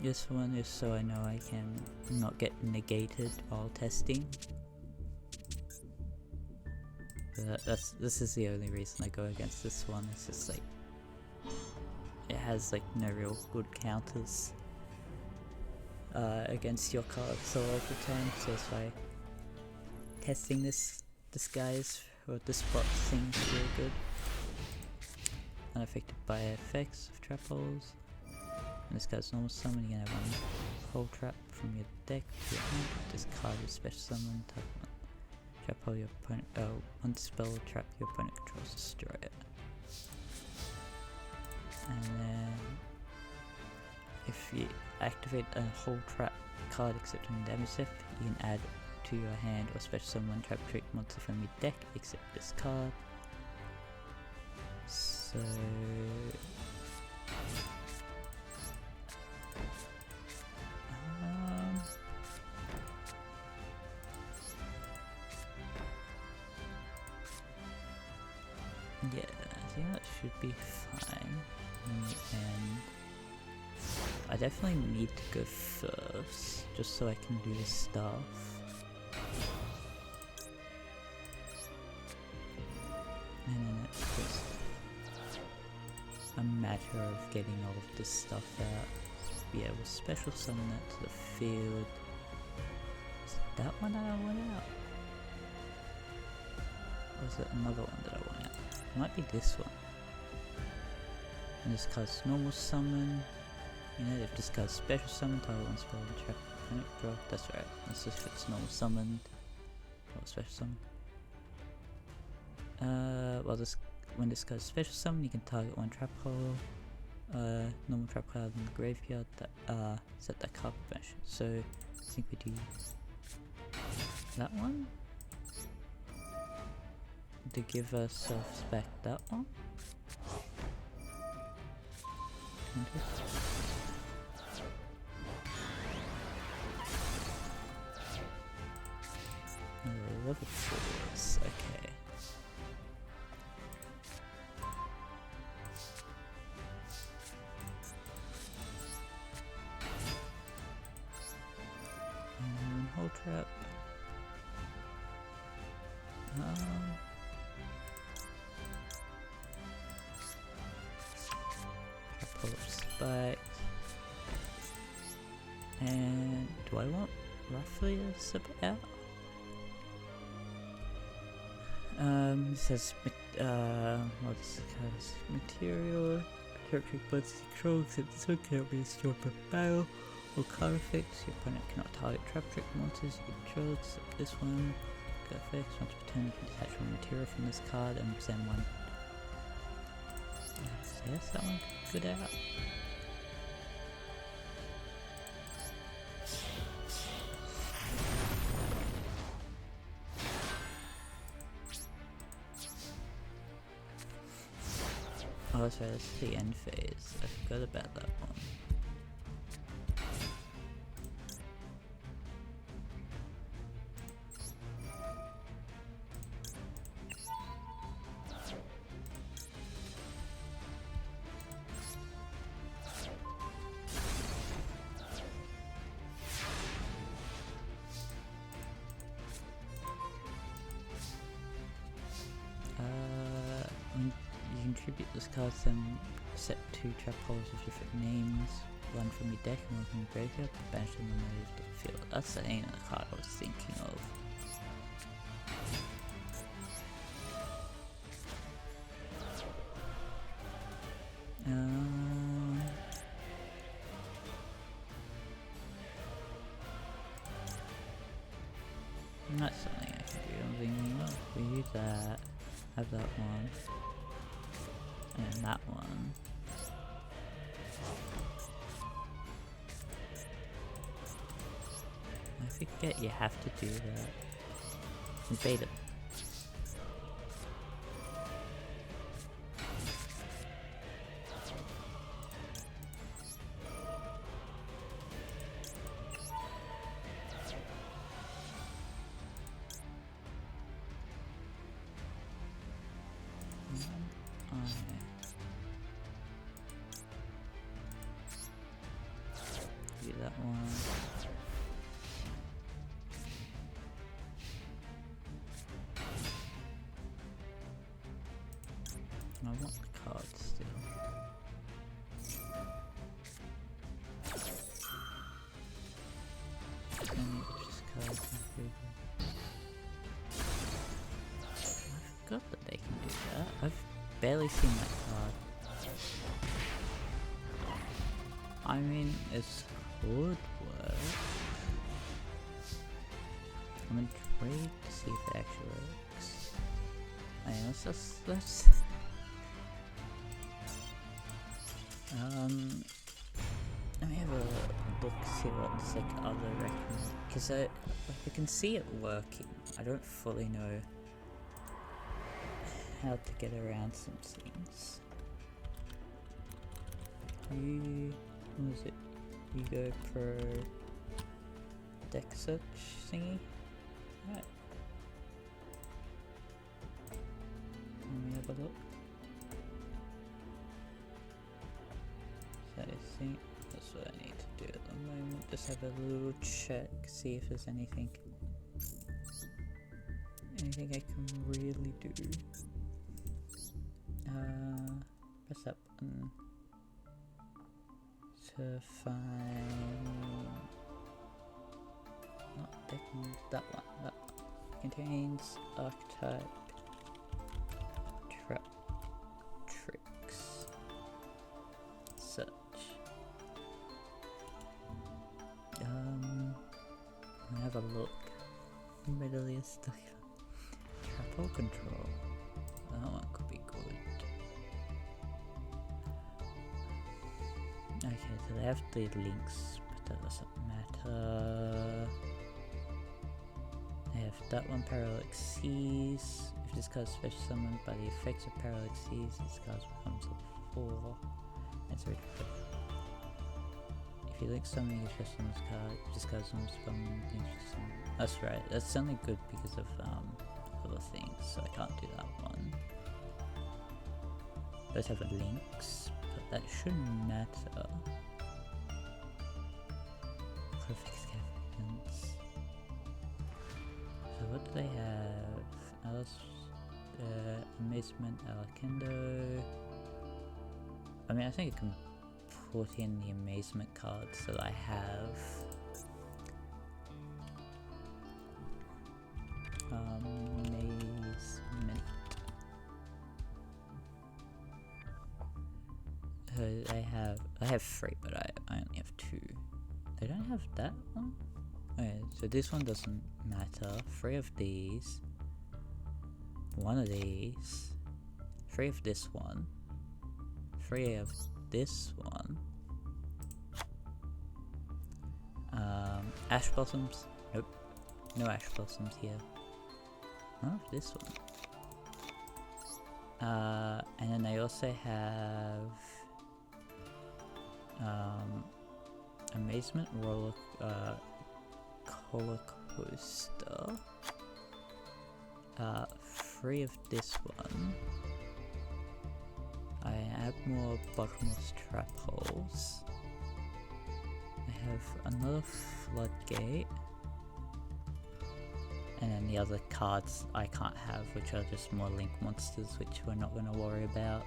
This one is so I know I can not get negated while testing. This is the only reason I go against this one. It's just like it has like no real good counters against your cards all of the time. So that's why testing this guy's or this bot seems really good. Unaffected by effects of trap holes. And this guy's normal summon, you can have one hole trap from your deck to your hand. Discard your special summon, type one. Trap hole your opponent, one spell trap your opponent controls, destroy it. And then if you activate a whole trap card except on damage step, you can add to your hand or special summon one trap trick monster from your deck except this card. So yeah, I think that should be fine. And I definitely need to go first, just so I can do the stuff. And then it's just a matter of getting all of this stuff out. Be able to special summon that to the field. Is it that one that I want out? Or is it another one that I want out? It might be this one. And this card's normal summon. You know, if this card's special summon, target one spell and trap opponent draw. That's right. That's if it's normal summoned or special summon. Well, when this card's special summon, you can target one trap hole. Normal trap card in the graveyard that set that card banish. So I think we do that one to give ourselves back that one. Level 4s, okay. Hole trap. Pull up spikes. And do I want roughly a sub out? It says what is this? Material trap trick monsters you control, except this one cannot be destroyed by battle or card effects. Your opponent cannot target trap trick monsters you control, except this one. Card effects. Once per turn, you can detach one material from this card and send one. Yes, that one good out. Oh, sorry, that's the end phase. I forgot about that one. When you contribute this card, then set 2 trap holes with different names, one from your deck and one from your graveyard, banish them and move to the field. That's the ain't the card I was thinking of. That's something I can do. I'm thinking, well, if we use that, have that one, and then that one. I forget you have to do that. Invade it. Do that one. I want the card still. I forgot that they can do that. I've barely seen that card. I mean, it's could work. I'm intrigued to see if it actually works. Alright, let's let me have a look, see what this other recommend, because I can see it working. I don't fully know how to get around some things. What is it? Yugioh Pro deck search thingy? Right. Let me have a look. So I think that's what I need to do at the moment. Just have a little check, see if there's anything I can really do. Press that button to find not that one. That one contains archetype trap tricks. Search. Have a look. Readily stuck. Trap control. That one could be good. Okay, so they have the links, but that doesn't matter. They have that one, Parallel Seas. If this card is special summoned by the effects of Parallel Seas, this card becomes a 4. That's really good. If you link something you special on this card, this card summons from that's right, that's only good because of other things, so I can't do that one. Those have links, but that shouldn't matter. Perfect Scavengers. So what do they have? Alice, Amazement, Alakendo. I mean, I think I can put in the Amazement cards that I have. Amazement. because I have 3, but I only have 2. They don't have that one? Okay, so this one doesn't matter. 3 of these. 1 of these. 3 of this one. 3 of this one. Ash blossoms? Nope. No ash blossoms here. None of this one. And then they also have Amazement Roller Coaster. 3 of this one. I add more bottomless trap holes. I have another floodgate. And then the other cards I can't have, which are just more link monsters, which we're not going to worry about.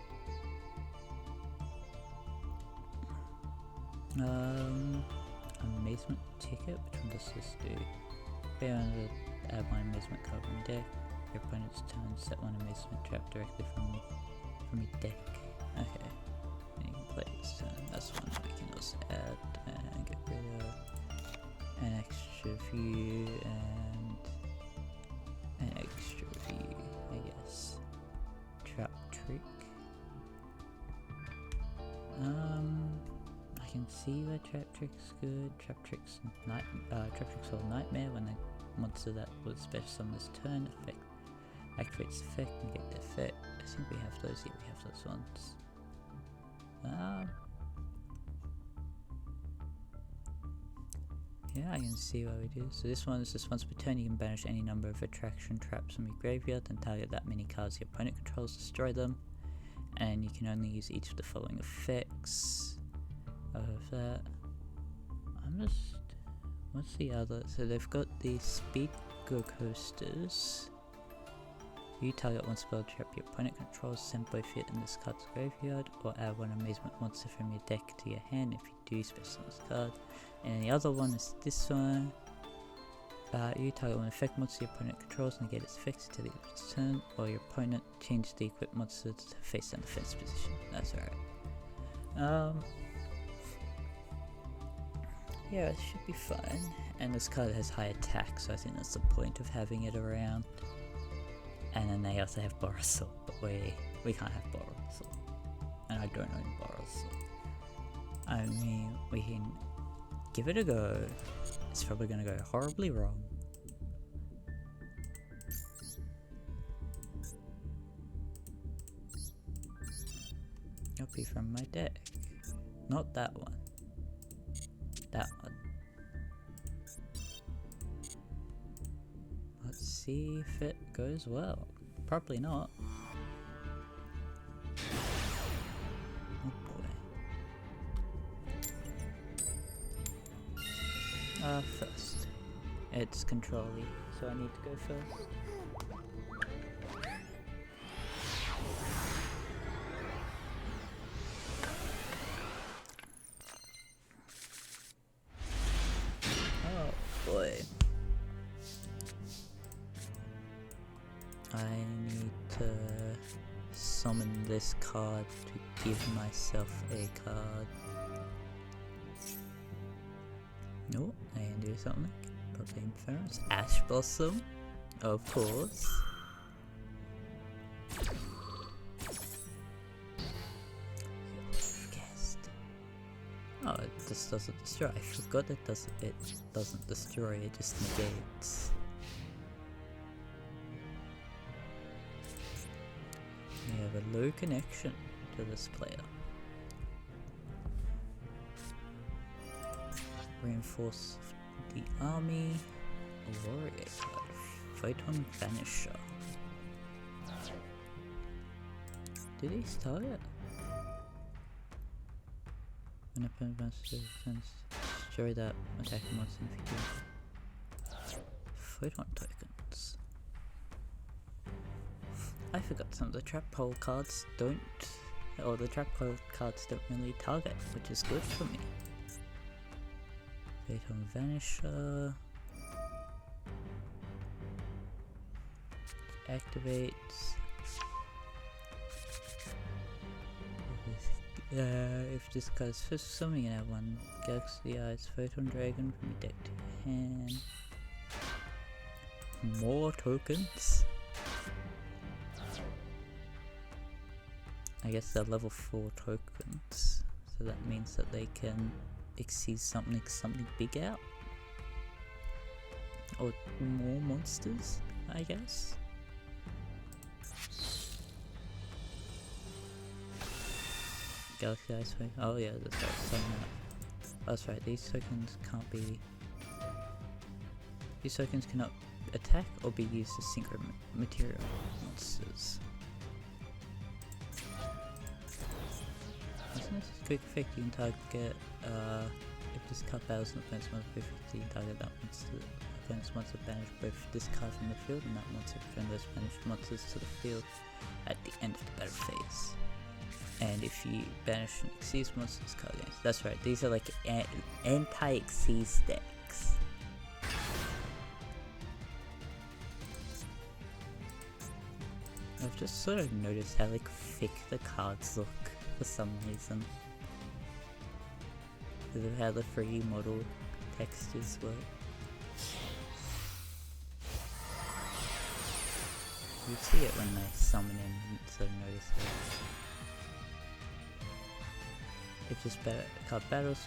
Amazement ticket, which one does this do? Be able to add one amazement card from your deck. Your opponent's turn, set one amazement trap directly from your deck. Okay. And you can play this turn. That's one we can also add and get rid of an extra view and an extra view, I guess. Trap trick. I can see where trap trick's good. Trap trick's whole nightmare when the monster that was special summon's turn effect activates effect and get the effect. I think we have those. Yeah, we have those ones. Yeah, I can see what we do. So this one is just once per turn you can banish any number of attraction traps from your graveyard and target that many cards your opponent controls, destroy them. And you can only use each of the following effects of that. What's the other? So they've got the speed go coasters. You target one spell trap your opponent controls, send both it in this card's graveyard, or add one amazement monster from your deck to your hand if you do special summon this card. And the other one is this one. You target one effect monster your opponent controls and get its effects until the end of its turn, or your opponent changes the equipped monster to face down defense position. That's alright. Yeah, it should be fun. And this card has high attack, so I think that's the point of having it around. And then they also have Borosol, but we can't have Borosol. And I don't own Borosol. I mean, we can give it a go. It's probably gonna go horribly wrong. Copy from my deck. Not that one. That one. Let's see if it goes well. Probably not. Oh boy. First. It's control-y, so I need to go first. Oh boy. I need to summon this card to give myself a card. No, I can do something. Proclaim Ferris. Ash Blossom, of course. Guessed. Oh, it just doesn't destroy. I forgot it doesn't destroy, it just negates. We have a low connection to this player. Reinforce the army. A warrior card. Photon Vanisher. Do these target? When opponent monster sends destroy that attacking monster if you do. Photon tokens. I forgot some of the trap hole cards don't, or the trap hole cards don't really target, which is good for me. Photon Vanisher. Activates. If this card's first summoning you can add one Galaxy Eyes Photon Dragon from your deck to your hand. More tokens? I guess they're level 4 tokens, so that means that they can exceed something big out. Or more monsters, I guess. Galaxy Ice Wing. Oh yeah, that's right. That's right. These tokens can't be. These tokens cannot attack or be used as synchro material monsters. Isn't this a quick effect? You can target. If this card battles an opponent's monster, you can target that monster. Opponent's monster banish both this card from the field and that monster from those banished monsters to the field at the end of the battle phase. And if you banish an Xyz monster, this card gains. That's right, these are like anti-Xyz decks. I've just sort of noticed how like thick the cards look for some reason. Because of how the 3D model textures work. You see it when I summon in and sort of notice it. If this card battles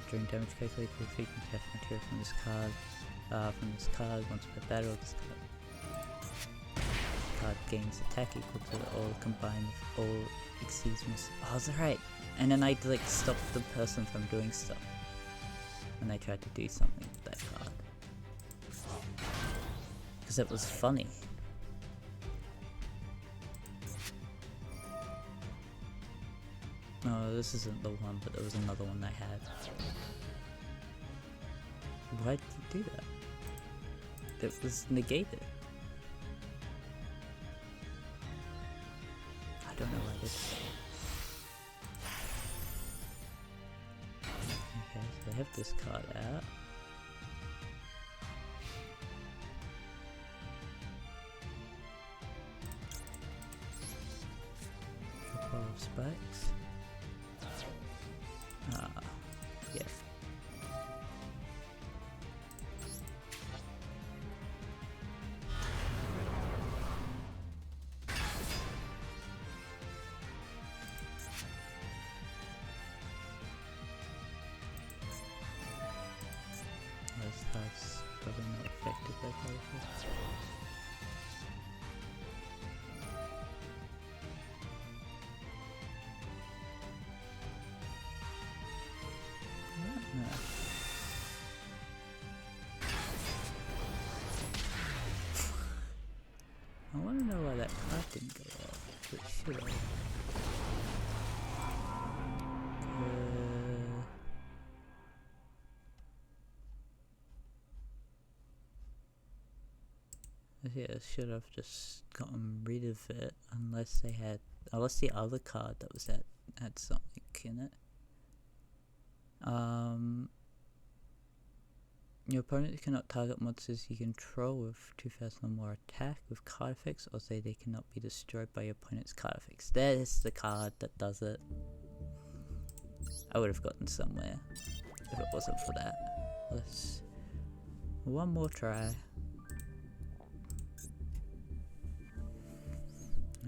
during damage calculator, if you can cast material from this card once per battle, this card gains attack equal to all combined with all Xyz monsters. Oh, that's right. And then I'd like stop the person from doing stuff when they tried to do something with that card. Because it was funny. No, this isn't the one, but there was another one I had. Why did you do that? It was negated. I don't know why I did that. Okay, so I have this card out. Couple of spikes. Yeah. This card's probably not affected by colorful. I want to know why that card didn't go off. It should have. Yeah, should have just gotten rid of it unless the other card that was had something in it. Your opponent cannot target monsters you control with 2000 or more attack with card effects, or say they cannot be destroyed by your opponent's card effects. There's the card that does it. I would have gotten somewhere if it wasn't for that. Let's one more try.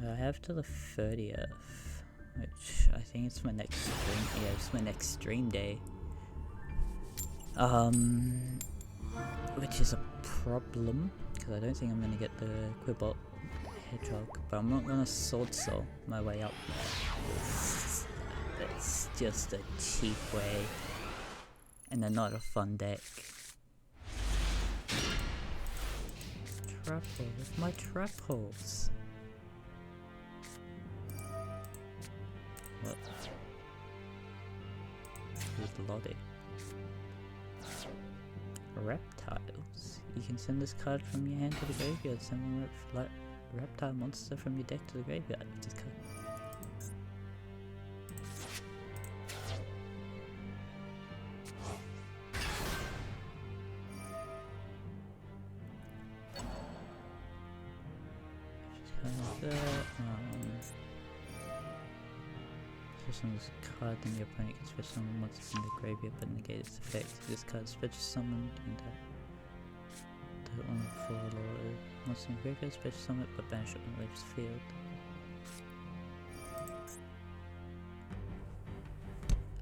I have to the 30th, which I think it's my next stream. Yeah, it's my next stream day. Which is a problem, because I don't think I'm going to get the Quibot Hedgehog, but I'm not going to Sword Soul my way up there. That's just a cheap way, and they're not a fun deck. Trap hole, with my trap holes. What? Who's Lottie? Reptiles. You can send this card from your hand to the graveyard. Send one reptile monster from your deck to the graveyard. This card. Special summons a card, then your opponent can special summon a monster from the graveyard but negate its effects. This card is special summoned into the on the 4 lower monster in the graveyard, special summon it but banish it on leaves the field.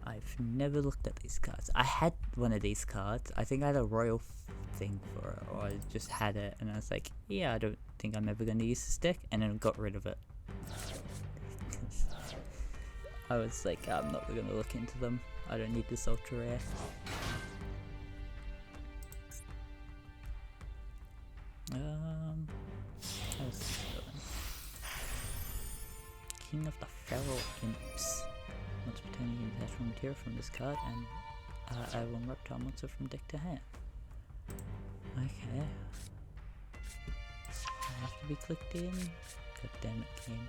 I've never looked at these cards. I had one of these cards. I think I had a royal thing for it, or I just had it and I was like, yeah, I don't think I'm ever going to use this deck, and then got rid of it. I was like, I'm not going to look into them. I don't need this ultra rare. How's this going? King of the Feral Imps. Once per turn, you can attach one material from this card and add one reptile monster from deck to hand. Okay. I have to be clicked in. God damn it, game.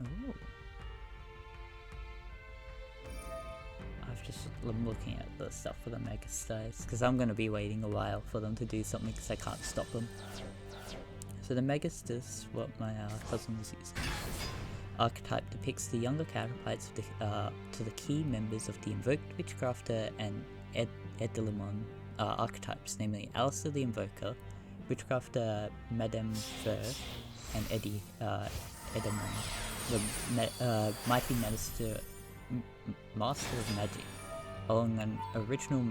Ooh. I'm looking at the stuff for the Mega Stars because I'm going to be waiting a while for them to do something because I can't stop them. So the Mega Stars is what my cousin was using. Archetype depicts the younger counterparts of to the key members of the Invoked Witchcrafter and Edelimon archetypes, namely Alistair the Invoker, Witchcrafter Madame Fur, and Edamon, the Mighty Master of Magic, along an original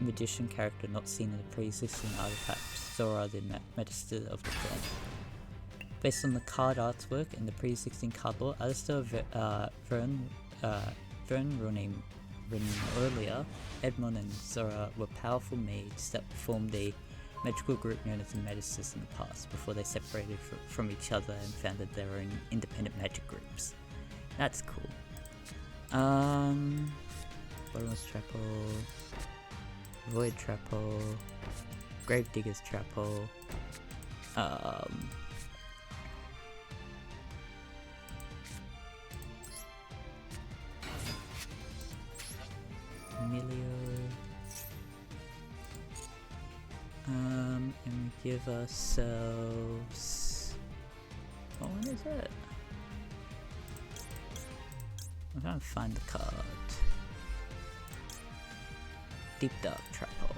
magician character not seen in the pre-existing archetypes, Zora the Magister of the Clan. Based on the card artwork and the pre-existing card lore, Alistair Vern, real name written earlier, Edmond and Zora were powerful mages that formed a magical group known as the Magisters in the past, before they separated from each other and founded their own independent magic groups. That's cool. Bottomless Chapel, Void Chapel, Gravedigger's Chapel, Emilio, and we give ourselves, what one is it? I'm trying to find the card. Deep Dark Trapple.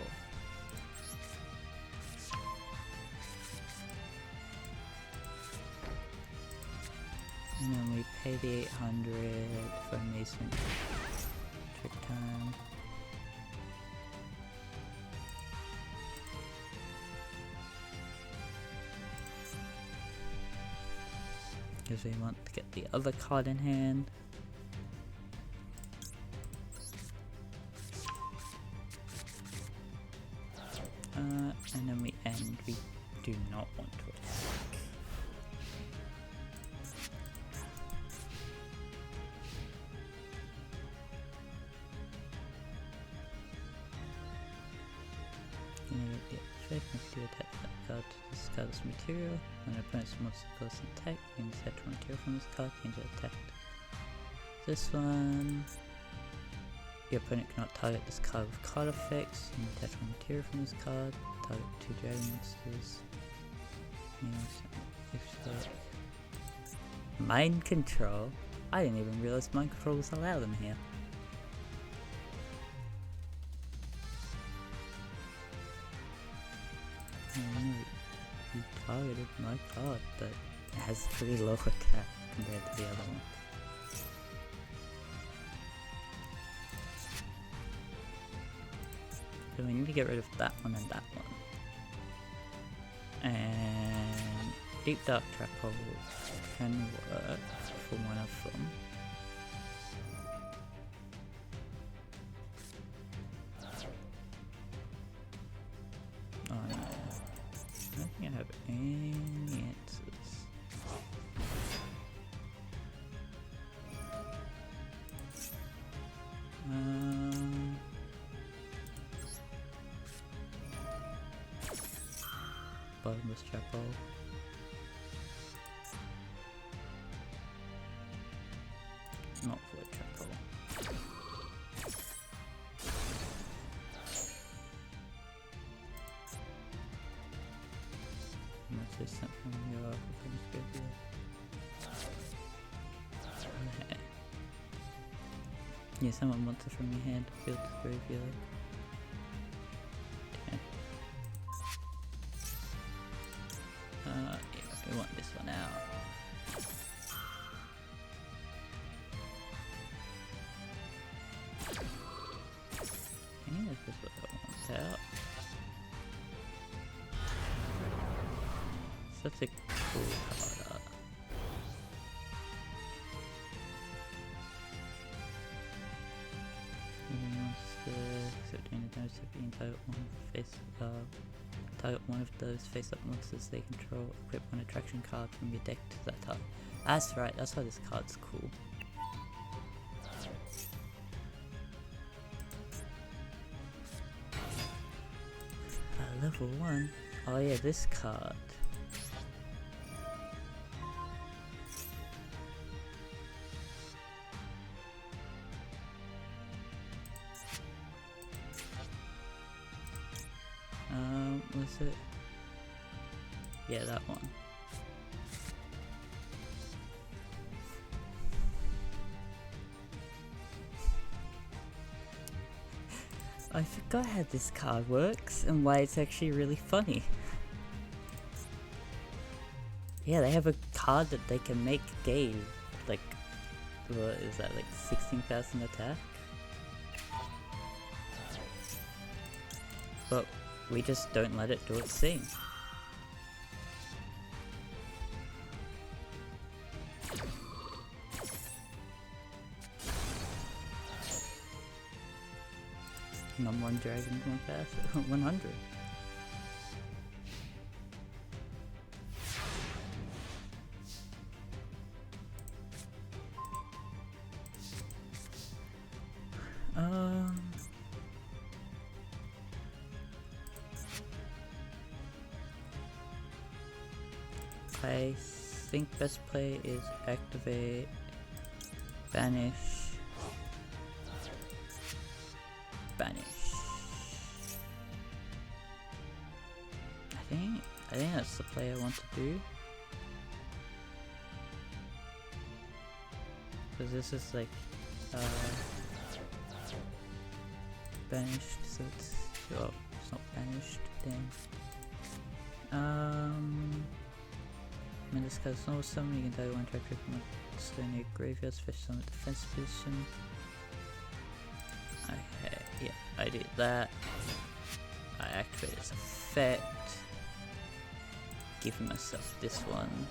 And then we pay the 800 for Amazement Trick Time. Because we want to get the other card in hand. And then we end. We do not want to attack. Do attack that card to this card's material. When an opponent's monster goes attack, you can attach one material from this card, change it attacked. This one, your opponent cannot target this card with card effects. You can attach one material from this card, target 2 dragon monsters. Mind control? I didn't even realize mind control was allowed in here. You targeted my card, but it has a pretty low attack compared to the other one. So we need to get rid of that one and that one. And Deep Dark Trapple can work for one of them. Oh no. I don't think I have any answers. Bottomless Chapel. Not Void Chapel. monsters sent from your opponent's graveyard. Okay. Yeah, summon monster from your hand to field to graveyard. Okay. Yeah, we want this one out. Okay, this is what I want out. Such a cool card art. Monster, except during the damage of being target one of those face-up monsters they control, equip one attraction card from your deck to that target. That's right, that's why this card's cool. Level 1? Oh yeah, this card. Was it? Yeah, that one. I forgot how this card works and why it's actually really funny. Yeah, they have a card that they can make gain, like, what is that, like 16,000 attack? But we just don't let it do its thing. Number 1 dragon 100. I think best play is activate, banish, banish. I think that's the play I want to do. Because this is like banished, so it's not banished then. When this card's normal summon, you can target one tracker from a stone near graveyard, special summon defense position. Okay, yeah, I did that. I activate its effect. Giving myself this one.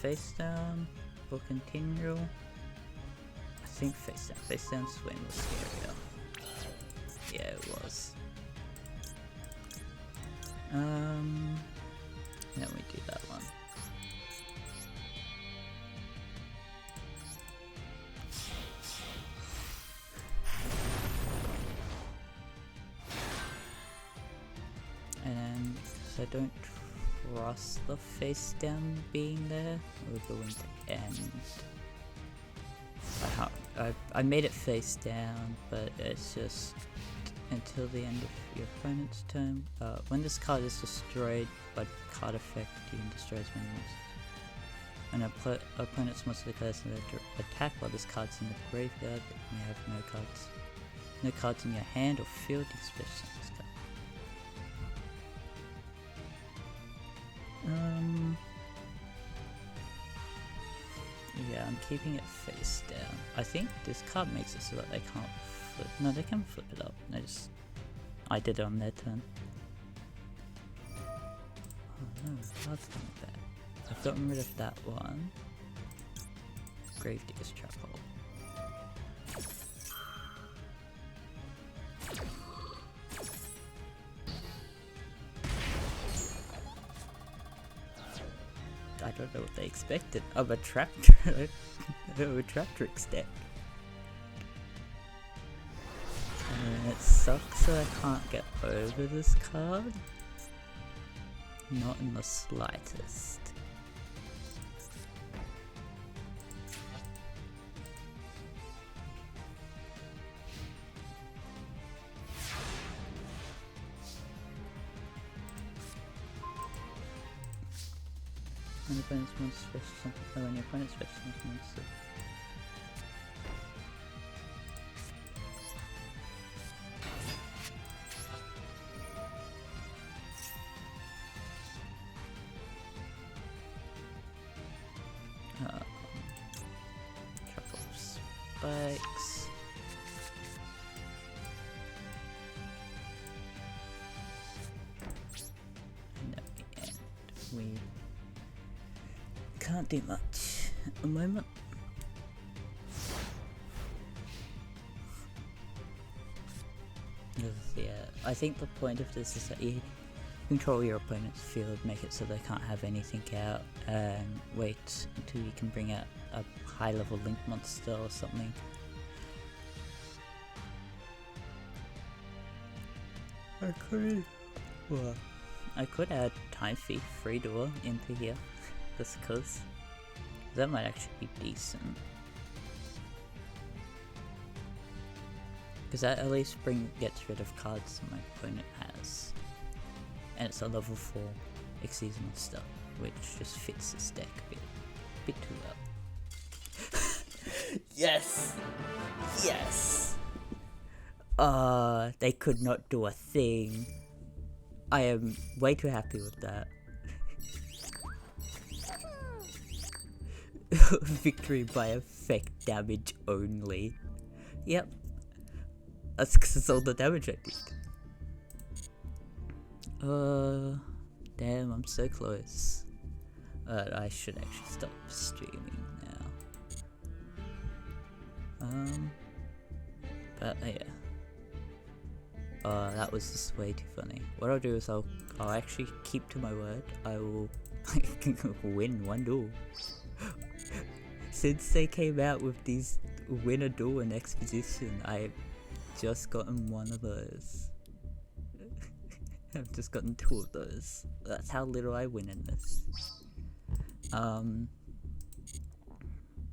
Face down or continual. I think face down. Face down swing was scarier. Yeah, it was. Then we do that one. And then, so I don't trust the face down being there. We're going to end. I made it face down, but it's just until the end of your opponent's turn. When this card is destroyed by card effect, you can destroy its minions. When opponent's monster declares an attack while this card's in the graveyard, and you have no cards in your hand or field, you can special summon this card. Yeah, I'm keeping it face down. I think this card makes it so that they can't flip. No, they can flip it up. I did it on their turn. Oh no, card's done with that. I've gotten rid of that one. Gravedigger's Trap Hole. I don't know what they expected. I'm a trap I'm a trap tricks deck. And it sucks that I can't get over this card. Not in the slightest. When your opponent's monster special something. Oh, when your opponent's special something monster. Couple of spikes. And at the end, we can't do much at the moment. Yeah, I think the point of this is that you control your opponent's field, make it so they can't have anything out, and wait until you can bring out a high level link monster or something. I could add Time Thief free duel into here, just cause that might actually be decent. Because that at least gets rid of cards that my opponent has. And it's a level 4 Xyz monster, which just fits this deck a bit too well. Yes! Yes! They could not do a thing. I am way too happy with that. Victory by effect damage only. Yep. That's because it's all the damage I did. Damn, I'm so close. I should actually stop streaming now. But yeah. That was just way too funny. What I'll do is I'll actually keep to my word. I will win one duel. Since they came out with these win a duel and exposition, I've just gotten one of those. I've just gotten 2 of those. That's how little I win in this.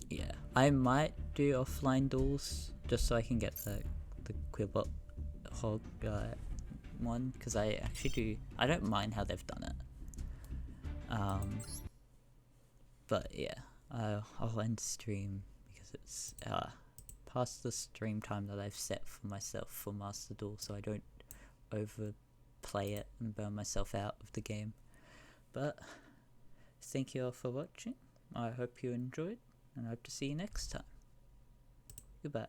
Yeah, I might do offline duels just so I can get the Quibbot Hog one, because I don't mind how they've done it. But yeah, I'll end stream because it's past the stream time that I've set for myself for Master Duel, so I don't overplay it and burn myself out of the game. But thank you all for watching. I hope you enjoyed, and I hope to see you next time. Goodbye.